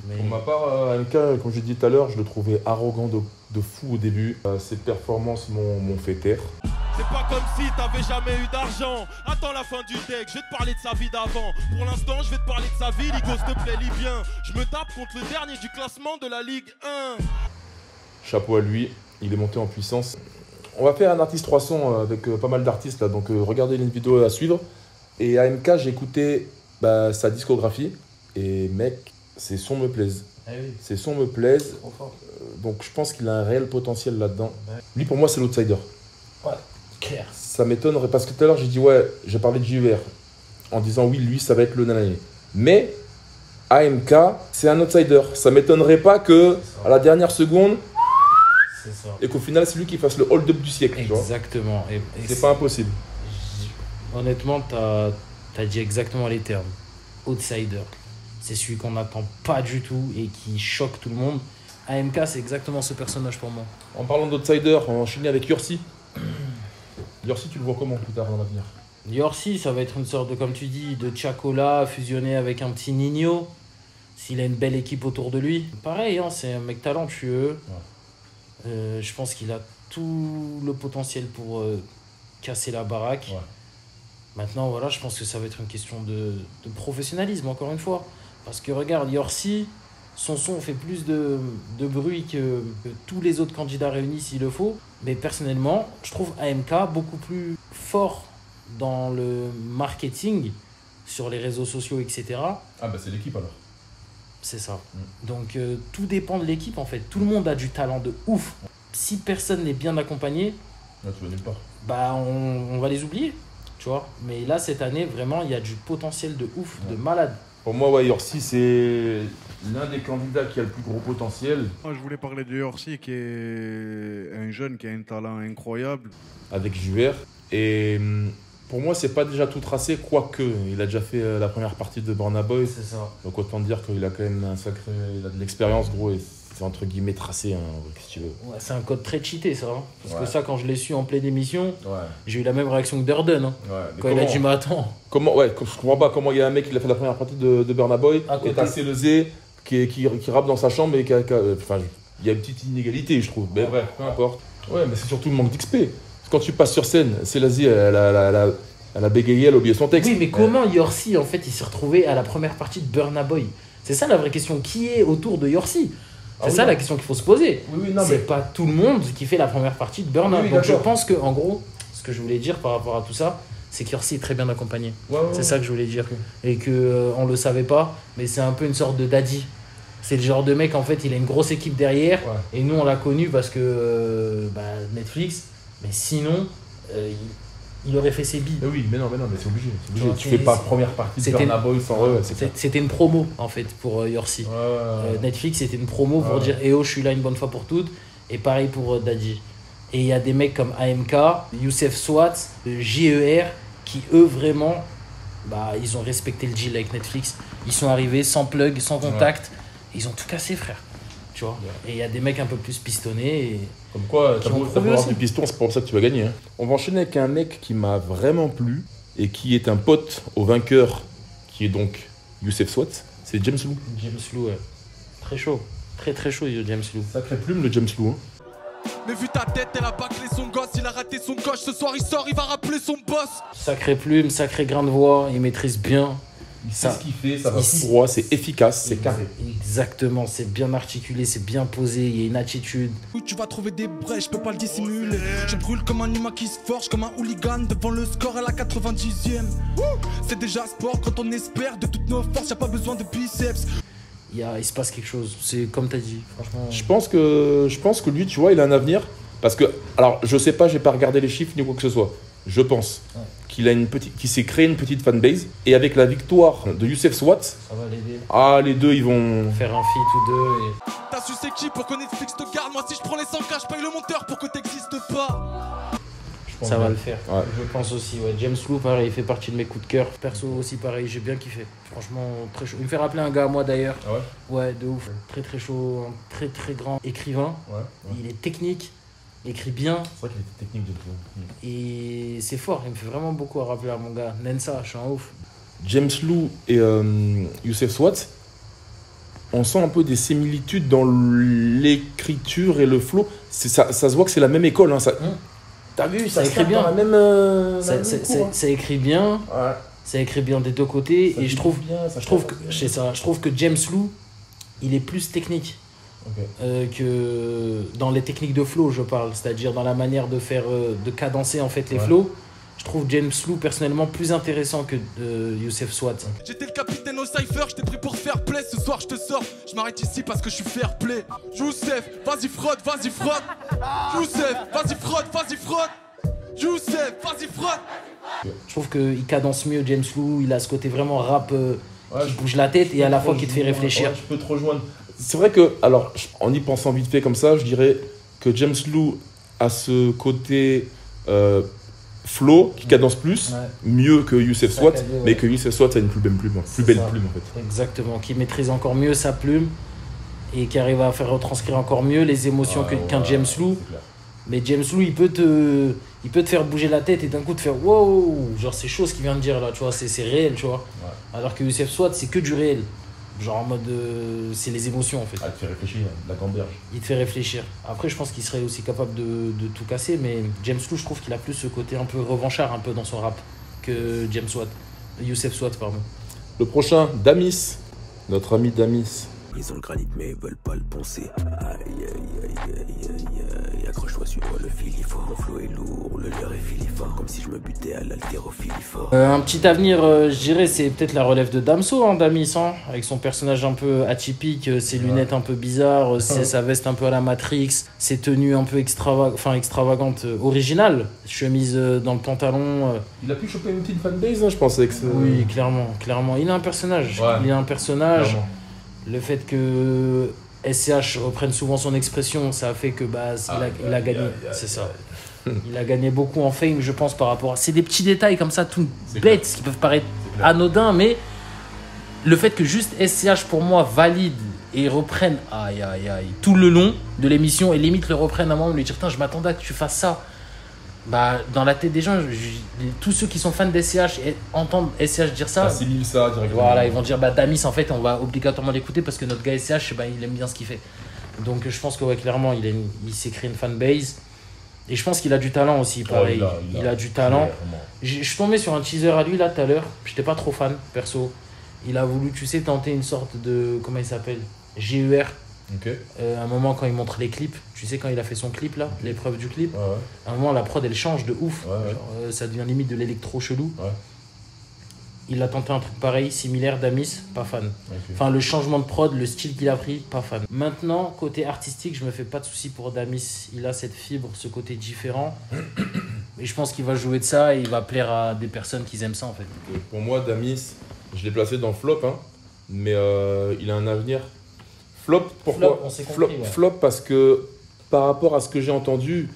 Mais... Pour ma part, AMK, comme j'ai dit tout à l'heure, je le trouvais arrogant de fou au début. Ses performances m'ont fait taire. C'est pas comme si t'avais jamais eu d'argent. Attends la fin du deck, je vais te parler de sa vie d'avant. Pour l'instant, je vais te parler de sa vie, Ligo, s'il te plaît, lis bien. Je me tape contre le dernier du classement de la Ligue 1. Chapeau à lui, il est monté en puissance. On va faire un artiste 300 avec pas mal d'artistes là, donc regardez les vidéos à suivre. Et AMK, j'ai écouté sa discographie et mec, ses sons me plaisent. Ah oui. Ses sons me plaisent, donc je pense qu'il a un réel potentiel là-dedans. Ouais. Lui pour moi c'est l'outsider. Ouais, clair. Ça m'étonnerait parce que tout à l'heure j'ai dit ouais, j'ai parlé de JUR en disant oui, lui ça va être le nanané. Mais AMK, c'est un outsider. Ça m'étonnerait pas que à la dernière seconde, et qu'au final c'est lui qui fasse le hold-up du siècle. Exactement. Et c'est pas impossible. Honnêtement, t'as dit exactement les termes. Outsider. C'est celui qu'on n'attend pas du tout et qui choque tout le monde. AMK, c'est exactement ce personnage pour moi. En parlant d'outsider, on va enchaîner avec Yorsi. Yorsi, tu le vois comment plus tard dans l'avenir? Yorsi, ça va être une sorte de, comme tu dis, de Chacola fusionné avec un petit Nino. S'il a une belle équipe autour de lui. Pareil, hein, c'est un mec talentueux. Ouais. Je pense qu'il a tout le potentiel pour casser la baraque. Ouais. Maintenant, voilà, je pense que ça va être une question de professionnalisme, encore une fois. Parce que regarde, Yorsi, son son fait plus de bruit que tous les autres candidats réunis s'il le faut. Mais personnellement, je trouve AMK beaucoup plus fort dans le marketing, sur les réseaux sociaux, etc. Ah bah c'est l'équipe alors. C'est ça. Donc tout dépend de l'équipe en fait. Tout le monde a du talent de ouf. Si personne n'est bien accompagné, là, tu vas nulle part. Bah on va les oublier. Tu vois, mais là, cette année, vraiment, il y a du potentiel de ouf, de malade. Pour moi, ouais, Yorsi, c'est l'un des candidats qui a le plus gros potentiel. Moi, je voulais parler de Yorsi, qui est un jeune qui a un talent incroyable. Avec JUR. Et pour moi, c'est pas déjà tout tracé, quoique il a déjà fait la première partie de Burna Boy. C'est ça. Donc autant dire qu'il a quand même il a de l'expérience, gros, et c'est entre guillemets tracé, hein, si tu veux. Ouais, c'est un code très cheaté, ça. Hein. Parce que ça, quand je l'ai su en pleine émission, j'ai eu la même réaction que Durden. Hein. Quand il a dit, mais attends. Je comprends pas comment il y a un mec qui a fait la première partie de Burna Boy, qui est assez lésé, qui rappe dans sa chambre, et enfin, il y a une petite inégalité, je trouve. Mais bref, peu importe. Ouais, mais c'est surtout le manque d'XP. Quand tu passes sur scène, Selassie, elle a bégayé, elle a oublié son texte. Oui, mais comment Yorsi, en fait, il s'est retrouvé à la première partie de Burna Boy? C'est ça la vraie question. Qui est autour de Yorsi? C'est ça la question qu'il faut se poser. C'est pas tout le monde qui fait la première partie de Burna. Donc je pense que, en gros, ce que je voulais dire par rapport à tout ça, c'est que Yorsi est très bien accompagné. C'est ça que je voulais dire. Et qu'on le savait pas, mais c'est un peu une sorte de daddy. C'est le genre de mec, en fait, il a une grosse équipe derrière. Et nous, on l'a connu parce que Netflix. Mais sinon, il aurait fait ses billes. Mais oui, mais non, mais c'est obligé. Tu fais pas première partie de Burna Boy sans eux. C'était une promo, en fait, pour Yorsi. Netflix, c'était une promo pour dire je suis là une bonne fois pour toutes. Et pareil pour Daddy. Et il y a des mecs comme AMK, Youssef Swat, JER, qui eux, vraiment, ils ont respecté le deal avec Netflix. Ils sont arrivés sans plug, sans contact. Ils ont tout cassé, frère. Tu vois. Et il y a des mecs un peu plus pistonnés. Et comme quoi, t'as beau avoir du piston, c'est pas pour ça que tu vas gagner. Hein. On va enchaîner avec un mec qui m'a vraiment plu et qui est un pote au vainqueur, qui est donc Youssef Swat. C'est James Lou. James Lou, ouais. Très chaud. Très très chaud, James Lou. Sacré plume, le James Lou. Hein. Mais vu ta tête, elle a bâclé son gosse, il a raté son coche. Ce soir, il sort, il va rappeler son boss. Sacré plume, sacré grain de voix, il maîtrise bien. Il sait ce qu'il fait, ça va tout droit, c'est efficace, c'est carré. Exactement, c'est bien articulé, c'est bien posé, il y a une attitude. Oui, tu vas trouver des brèches, je peux pas le dissimuler. Je brûle comme un humain qui se forge, comme un hooligan devant le score à la 90e. C'est déjà sport quand on espère de toutes nos forces, y'a pas besoin de biceps. Il se passe quelque chose, c'est comme t'as dit, franchement. Je pense que lui, tu vois, il a un avenir. Parce que, alors, je sais pas, j'ai pas regardé les chiffres ni quoi que ce soit. Je pense qu'il s'est créé une petite fanbase. Et avec la victoire de Youssef Swat, ça va l'aider. Ah, les deux, ils vont faire un feat tous deux. Et... T'as su c'est qui pour que Netflix te garde? Moi, si je prends les 100K, je paye le monteur pour que t'existes pas. Ça va le faire. Ouais. Je pense aussi. Ouais. James Lou, pareil, il fait partie de mes coups de cœur. Perso aussi, pareil, j'ai bien kiffé. Franchement, très chaud. Il me fait rappeler un gars à moi d'ailleurs. Ah ouais? Ouais, de ouf. Très très chaud, un très très grand écrivain. Ouais. Il est technique. Il écrit bien. C'est vrai qu'il était technique de tout. Et c'est fort, il me fait vraiment beaucoup à rappeler à mon gars. Nensa, je suis un ouf. James Lou et Youssef Swat, on sent un peu des similitudes dans l'écriture et le flow. Ça se voit que c'est la même école. Hein. T'as vu, ça écrit bien. Dans la même, ça écrit bien. Ouais. Ça écrit bien des deux côtés. Ça et je trouve que James Lou, il est plus technique. Okay. Que dans les techniques de flow, je parle. C'est-à-dire dans la manière de faire, de cadencer en fait les flows. Je trouve James Lou personnellement plus intéressant que Youssef Swat. J'étais le capitaine au cypher, j'étais pris pour faire play. Ce soir je te sors, je m'arrête ici parce que je suis fair play. Youssef, vas-y frotte, vas-y frotte. Youssef, vas-y frotte, vas-y frotte. Youssef, vas-y frotte. Je trouve qu'il cadence mieux James Lou, il a ce côté vraiment rap qui bouge la tête et à la fois qui te fait réfléchir. Ouais, je peux te rejoindre. C'est vrai que, alors en y pensant vite fait comme ça, je dirais que James Lou a ce côté... flow qui cadence plus, mieux que Youssef Swat, mais que Youssef Swat a une plus belle plume en fait. Exactement, qui maîtrise encore mieux sa plume et qui arrive à faire retranscrire encore mieux les émotions qu'un James Lou. Mais James Lou, il peut te faire bouger la tête et d'un coup te faire wow, genre c'est chaud ce qu'il vient de dire là, tu vois, c'est réel, tu vois. Alors que Youssef Swat, c'est que du réel. Genre en mode, c'est les émotions en fait. Ah, il te fait réfléchir, la gamberge. Il te fait réfléchir. Après, je pense qu'il serait aussi capable de tout casser, mais James Lou, je trouve qu'il a plus ce côté un peu revanchard un peu dans son rap que Youssef Swat, pardon. Le prochain, Damis, notre ami Damis. Ils ont le granit mais ils veulent pas le poncer. Aïe aïe aïe aïe aïe. Accroche-toi sur moi, le fil il faut. Mon flow est lourd, le leur est filifort. Comme si je me butais à l'haltérophilie fort. Un petit avenir, je dirais, c'est peut-être la relève de Damso, hein, Damis, hein, avec son personnage un peu atypique, ses lunettes un peu bizarres, sa veste un peu à la Matrix, ses tenues un peu extravagantes, originales, chemise dans le pantalon. Il a pu choper une petite fanbase, hein, je pense. Avec ce... Oui, clairement. Il a un personnage. Clairement. Le fait que SCH reprenne souvent son expression, ça a fait que il a gagné. C'est ça. Il a gagné beaucoup en fame, je pense, par rapport à... C'est des petits détails comme ça, tout bêtes, qui peuvent paraître anodins, mais le fait que juste SCH, pour moi, valide et reprenne tout le long de l'émission et limite le reprenne à un moment, lui dire, putain, je m'attendais à que tu fasses ça. Dans la tête des gens, tous ceux qui sont fans d'SCH et entendent SCH dire ça, assimilent ça directement. Voilà, ils vont dire Damis, en fait, on va obligatoirement l'écouter parce que notre gars SCH, il aime bien ce qu'il fait. Donc je pense que clairement, il s'est créé une fanbase. Et je pense qu'il a du talent aussi, pareil. Il a du talent. Je suis tombé sur un teaser à lui là tout à l'heure. J'étais pas trop fan, perso. Il a voulu, tenter une sorte de. Comment il s'appelle ? GER. Okay. À un moment, quand il montre les clips, quand il a fait son clip là, l'épreuve du clip, à un moment, la prod elle change de ouf. Genre, ça devient limite de l'électro chelou. Il a tenté un truc pareil, similaire, Damis, pas fan. Okay. Enfin, le changement de prod, le style qu'il a pris, pas fan. Maintenant, côté artistique, je me fais pas de soucis pour Damis. Il a cette fibre, ce côté différent. Et je pense qu'il va jouer de ça et il va plaire à des personnes qui aiment ça en fait. Pour moi, Damis, je l'ai placé dans flop, hein, mais il a un avenir. Flop, pourquoi ? Flop parce que par rapport à ce que j'ai entendu,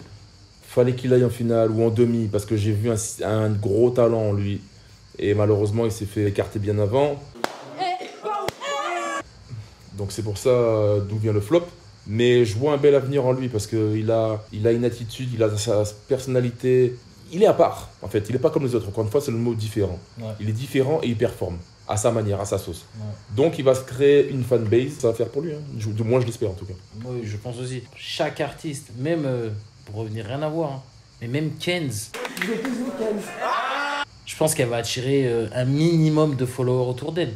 fallait qu'il aille en finale ou en demi parce que j'ai vu un gros talent en lui. Et malheureusement, il s'est fait écarter bien avant. Donc c'est pour ça d'où vient le flop. Mais je vois un bel avenir en lui parce qu'il a une attitude, il a sa personnalité. Il est à part, en fait. Il n'est pas comme les autres. Encore une fois, c'est le mot différent. Ouais. Il est différent et il performe à sa manière, à sa sauce. Ouais. Donc il va se créer une fanbase. Ça va faire pour lui. Hein. Du moins, je l'espère en tout cas. Oui, je pense aussi. Chaque artiste, même, pour revenir, rien à voir, hein, mais même Kenz. Je pense qu'elle va attirer un minimum de followers autour d'elle.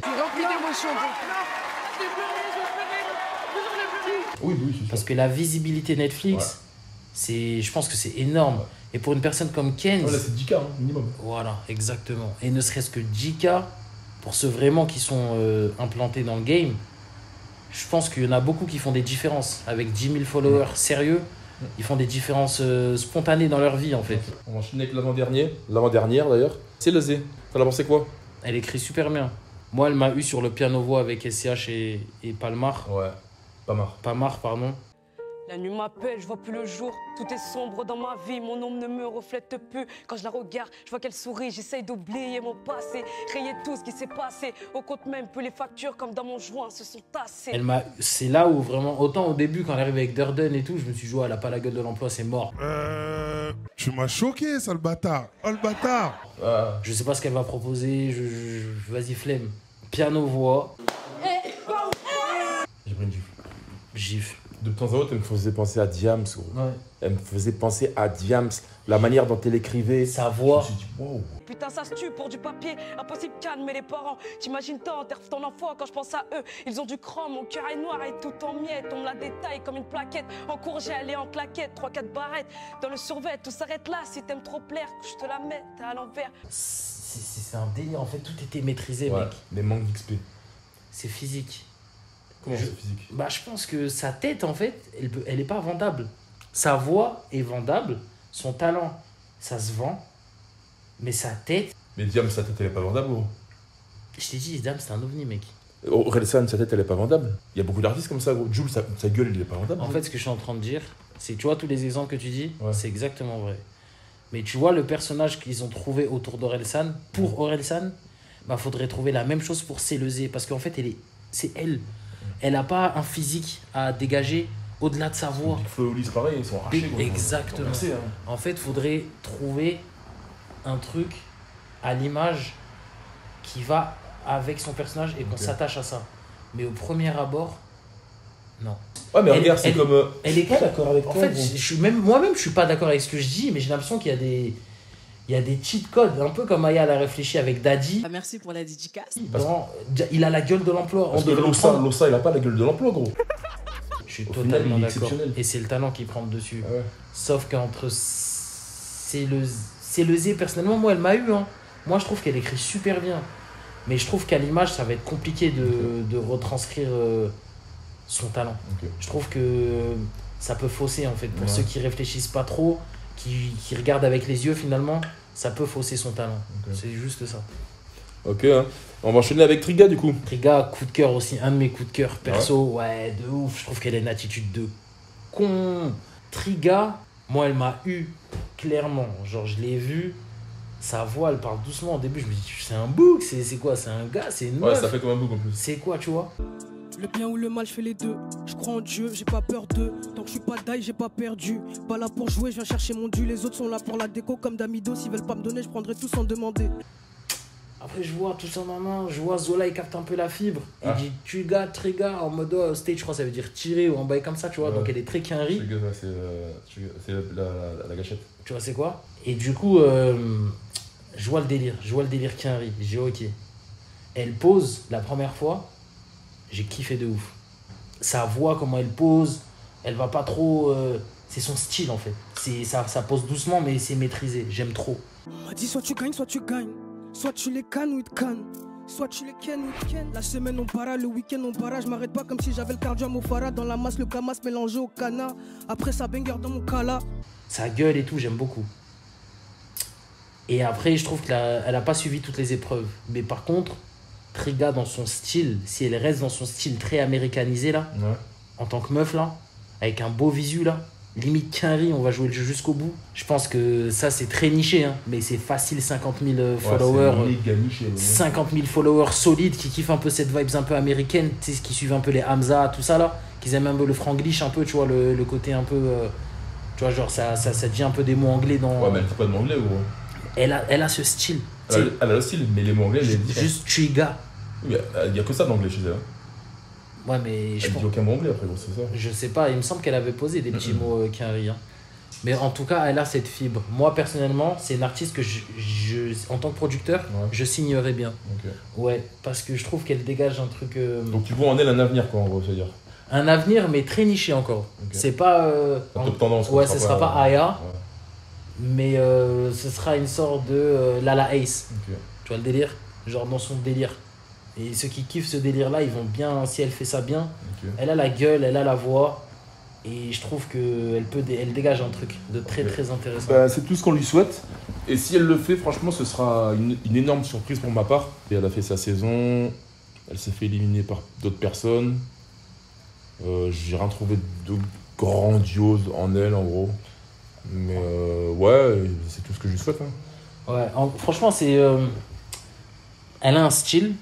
Oui, parce que la visibilité Netflix, je pense que c'est énorme. Ouais. Et pour une personne comme Kenz... là, c'est 10K, hein, minimum. Voilà, exactement. Et ne serait-ce que 10K, pour ceux vraiment qui sont implantés dans le game, je pense qu'il y en a beaucoup qui font des différences. Avec 10 000 followers sérieux, ils font des différences spontanées dans leur vie, en fait. On va enchaîner avec l'avant-dernière d'ailleurs. C'est le Z. T'en as pensé quoi ? Elle écrit super bien. Moi, elle m'a eu sur le piano-voix avec SCH et Palmar. Ouais, Pamar, pardon. La nuit m'appelle, je vois plus le jour. Tout est sombre dans ma vie, mon ombre ne me reflète plus. Quand je la regarde, je vois qu'elle sourit. J'essaye d'oublier mon passé, rayer tout ce qui s'est passé. Au compte même, peu les factures comme dans mon joint se sont tassées. C'est là où vraiment, autant au début, quand elle arrive avec Durden et tout, je me suis dit, elle a pas la gueule de l'emploi, c'est mort. Tu m'as choqué, ça, le bâtard. Oh, le bâtard. Je sais pas ce qu'elle va proposer, vas-y, flemme. Piano-voix. pris une gifle. Gifle. De temps en temps, elle me faisait penser à Diams, gros. Ouais. Elle me faisait penser à Diams, la manière dont elle écrivait. Sa voix. Je me suis dit, wow. Putain, ça se tue pour du papier. Impossible, calmer les parents. T'imagines tant, t'erfes ton enfant quand je pense à eux. Ils ont du chrome, mon cœur est noir et tout en miettes. On me la détaille comme une plaquette. En courgelle et en claquette, 3-4 barrettes. Dans le survêt, tout s'arrête là. Si t'aimes trop plaire, je te la mets, t'es à l'envers. C'est un délire, en fait, tout était maîtrisé, Ouais, mec. les manques d'XP. C'est physique. Comment c'est physique? Bah, je pense que sa tête, en fait, elle est pas vendable. Sa voix est vendable, son talent, ça se vend, mais sa tête... Mais Diams, sa tête, elle est pas vendable, gros. Je t'ai dit, Diams, c'est un ovni, mec. Orelsan, sa tête, elle est pas vendable. Il y a beaucoup d'artistes comme ça, gros. Jules, sa gueule, elle est pas vendable. En fait, ce que je suis en train de dire, c'est, tu vois, tous les exemples que tu dis, c'est exactement vrai. Mais tu vois, le personnage qu'ils ont trouvé autour d'Orelsan, pour Orelsan, bah, faudrait trouver la même chose pour Célezé, parce qu'en fait, c'est elle. Elle n'a pas un physique à dégager au-delà de sa voix. Flo et Ulysse, pareil, ils sont arrachés. Gros. Exactement. Merci, hein. En fait, faudrait trouver un truc à l'image qui va avec son personnage et qu'on s'attache à ça. Mais au premier abord, non. Ouais, mais regarde, c'est comme. Elle est pas d'accord avec en toi. fait, moi-même, je suis pas d'accord avec ce que je dis, mais j'ai l'impression qu'il y a des. Il y a des cheat codes, un peu comme Aya l'a réfléchi avec Daddy. Ah, merci pour la dédicace. Il a la gueule de l'emploi. Parce que Lossa, il a pas la gueule de l'emploi, gros. Je suis Au totalement final, il est d'accord. exceptionnel. Et c'est le talent qui prend le dessus. Ouais. Sauf qu'entre Célezé, personnellement, moi, elle m'a eu. Hein. Moi, je trouve qu'elle écrit super bien. Mais je trouve qu'à l'image, ça va être compliqué de retranscrire son talent. Okay. Je trouve que ça peut fausser, en fait. Pour Ouais. ceux qui réfléchissent pas trop, qui regardent avec les yeux, finalement, ça peut fausser son talent. Okay. C'est juste ça. Ok, hein. On va enchaîner avec Triga, du coup. Triga, coup de cœur aussi, un de mes coups de cœur perso, ouais, de ouf. Je trouve qu'elle a une attitude de con. Triga, moi, elle m'a eu clairement. Genre, je l'ai vue, sa voix, elle parle doucement. Au début, je me dis, c'est un bouc, c'est quoi? C'est un gars, c'est une meuf. Ouais, ça fait comme un bouc en plus. C'est quoi, tu vois? Le bien ou le mal, je fais les deux. Je crois en Dieu, j'ai pas peur d'eux. Tant que je suis pas d'ail, j'ai pas perdu. Pas là pour jouer, je viens chercher mon dû. Les autres sont là pour la déco comme Damido. S'ils veulent pas me donner, je prendrai tout sans demander. Après, je vois tout ça maman, je vois Zola, il capte un peu la fibre. Il Ah. dit Triga en mode stage, je crois ça veut dire tirer ou en bail comme ça, tu vois. Ouais. Donc elle est très quinri. C'est la gâchette. Tu vois, c'est quoi? Et du coup, je vois le délire quinri. J'ai dit ok. Elle pose la première fois, j'ai kiffé de ouf. Sa voix, comment elle pose, elle va pas trop. C'est son style en fait. Ça pose doucement, mais c'est maîtrisé. J'aime trop. On m'a dit soit tu gagnes, soit tu gagnes. Soit tu les cannes ou ils te cannent. Soit tu les kennes ou ils te kennent. La semaine on para, le week-end on para. Je m'arrête pas comme si j'avais le cardio à Mofara. Dans la masse, le camas mélangé au cana. Après ça banger dans mon cala. Sa gueule et tout, j'aime beaucoup. Et après, je trouve qu'elle a pas suivi toutes les épreuves. Mais par contre, Triga dans son style, si elle reste dans son style très américanisé là, Ouais. en tant que meuf là, avec un beau visu là, limite quinri, on va jouer le jeu jusqu'au bout. Je pense que ça c'est très niché, hein, mais c'est facile 50 000 followers. c'est méga niché, ouais. 50 000 followers solides qui kiffent un peu cette vibes un peu américaine, tu sais, qui suivent un peu les Hamza, tout ça là, qui aiment un peu le franglish un peu, tu vois, le côté un peu. Tu vois, genre ça devient un peu des mots anglais dans. Ouais, mais elle dit pas de anglais, gros. Elle a ce style. Elle a le style, mais les mots anglais, elle est différente. Juste Triga. Il y a que ça d'anglais chez elle. Hein. Ouais, mais Elle dit aucun mot anglais après, gros, c'est ça. Je sais pas, il me semble qu'elle avait posé des petits mots quinri. Hein. Mais en tout cas, elle a cette fibre. Moi, personnellement, c'est une artiste que en tant que producteur, je signerais bien. Ok. Ouais, parce que je trouve qu'elle dégage un truc. Donc tu vois en elle un avenir, quoi, en gros, c'est-à-dire. Un avenir, mais très niché encore. Ok. C'est pas. La top tendance, ouais, quoi, ce sera pas Aya, mais ce sera une sorte de Lala Ace. Ok. Tu vois le délire? Genre dans son délire. Et ceux qui kiffent ce délire-là, ils vont bien, si elle fait ça bien. Ok. Elle a la gueule, elle a la voix. Et je trouve qu'elle dégage un truc de très très intéressant. Bah, c'est tout ce qu'on lui souhaite. Et si elle le fait, franchement, ce sera une énorme surprise pour ma part. Et elle a fait sa saison. Elle s'est fait éliminer par d'autres personnes. J'ai rien trouvé de grandiose en elle, en gros. Mais ouais, c'est tout ce que je lui souhaite. Hein. Ouais, franchement, c'est. Elle a un style.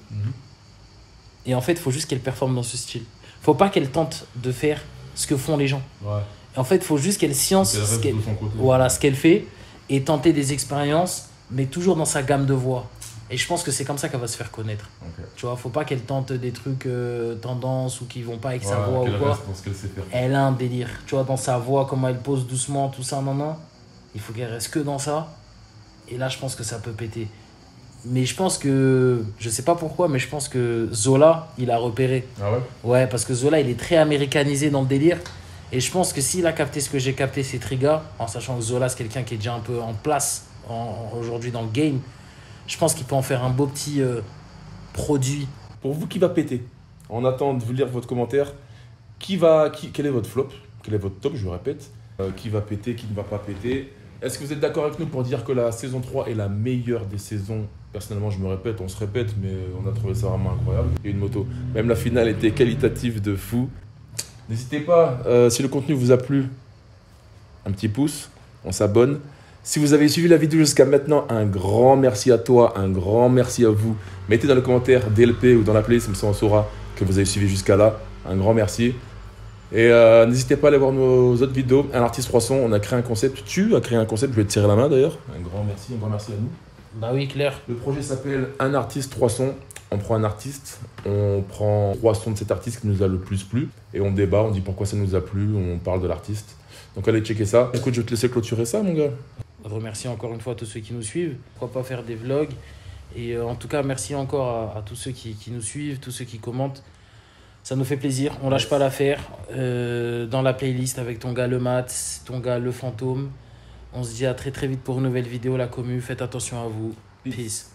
Et en fait, il faut juste qu'elle performe dans ce style. Faut pas qu'elle tente de faire ce que font les gens. Ouais. En fait, il faut juste qu'elle science Qu'elle reste de son côté. voilà, ce qu'elle fait et tenter des expériences, mais toujours dans sa gamme de voix. Et je pense que c'est comme ça qu'elle va se faire connaître. Tu vois, faut pas qu'elle tente des trucs tendance ou qui vont pas avec sa voix ou quoi. Elle a un délire. Tu vois, dans sa voix, comment elle pose doucement, tout ça, non. Il faut qu'elle reste que dans ça. Et là, je pense que ça peut péter. Mais je pense que, je sais pas pourquoi, mais je pense que Zola, il a repéré. Ah ouais? Ouais, parce que Zola, il est très américanisé dans le délire. Et je pense que s'il a capté ce que j'ai capté, c'est Triga, en sachant que Zola, c'est quelqu'un qui est déjà un peu en place aujourd'hui dans le game, je pense qu'il peut en faire un beau petit produit. Pour vous, qui va péter? On attend de vous lire votre commentaire. Quel est votre flop? Quel est votre top, je le répète? Qui va péter, qui ne va pas péter? Est-ce que vous êtes d'accord avec nous pour dire que la saison 3 est la meilleure des saisons? Personnellement, je me répète, on se répète, mais on a trouvé ça vraiment incroyable. Et une moto. Même la finale était qualitative de fou. N'hésitez pas, si le contenu vous a plu, un petit pouce, on s'abonne. Si vous avez suivi la vidéo jusqu'à maintenant, un grand merci à toi, un grand merci à vous. Mettez dans les commentaires DLP ou dans la playlist, comme ça on saura que vous avez suivi jusqu'à là. Un grand merci. Et n'hésitez pas à aller voir nos autres vidéos. Un artiste 300, on a créé un concept. Tu as créé un concept, je vais te tirer la main d'ailleurs. Un grand merci à nous. Bah oui, clair. Le projet s'appelle Un artiste 300. On prend un artiste, on prend 3 sons de cet artiste qui nous a le plus plu. Et on débat, on dit pourquoi ça nous a plu, on parle de l'artiste. Donc allez checker ça. Écoute, je vais te laisser clôturer ça, mon gars. Je remercie encore une fois tous ceux qui nous suivent. Pourquoi pas faire des vlogs. Et en tout cas, merci encore à tous ceux qui nous suivent, tous ceux qui commentent. Ça nous fait plaisir, on lâche pas l'affaire. Dans la playlist avec ton gars le Mat, ton gars le Fantôme. On se dit à très très vite pour une nouvelle vidéo, la commu. Faites attention à vous. Peace.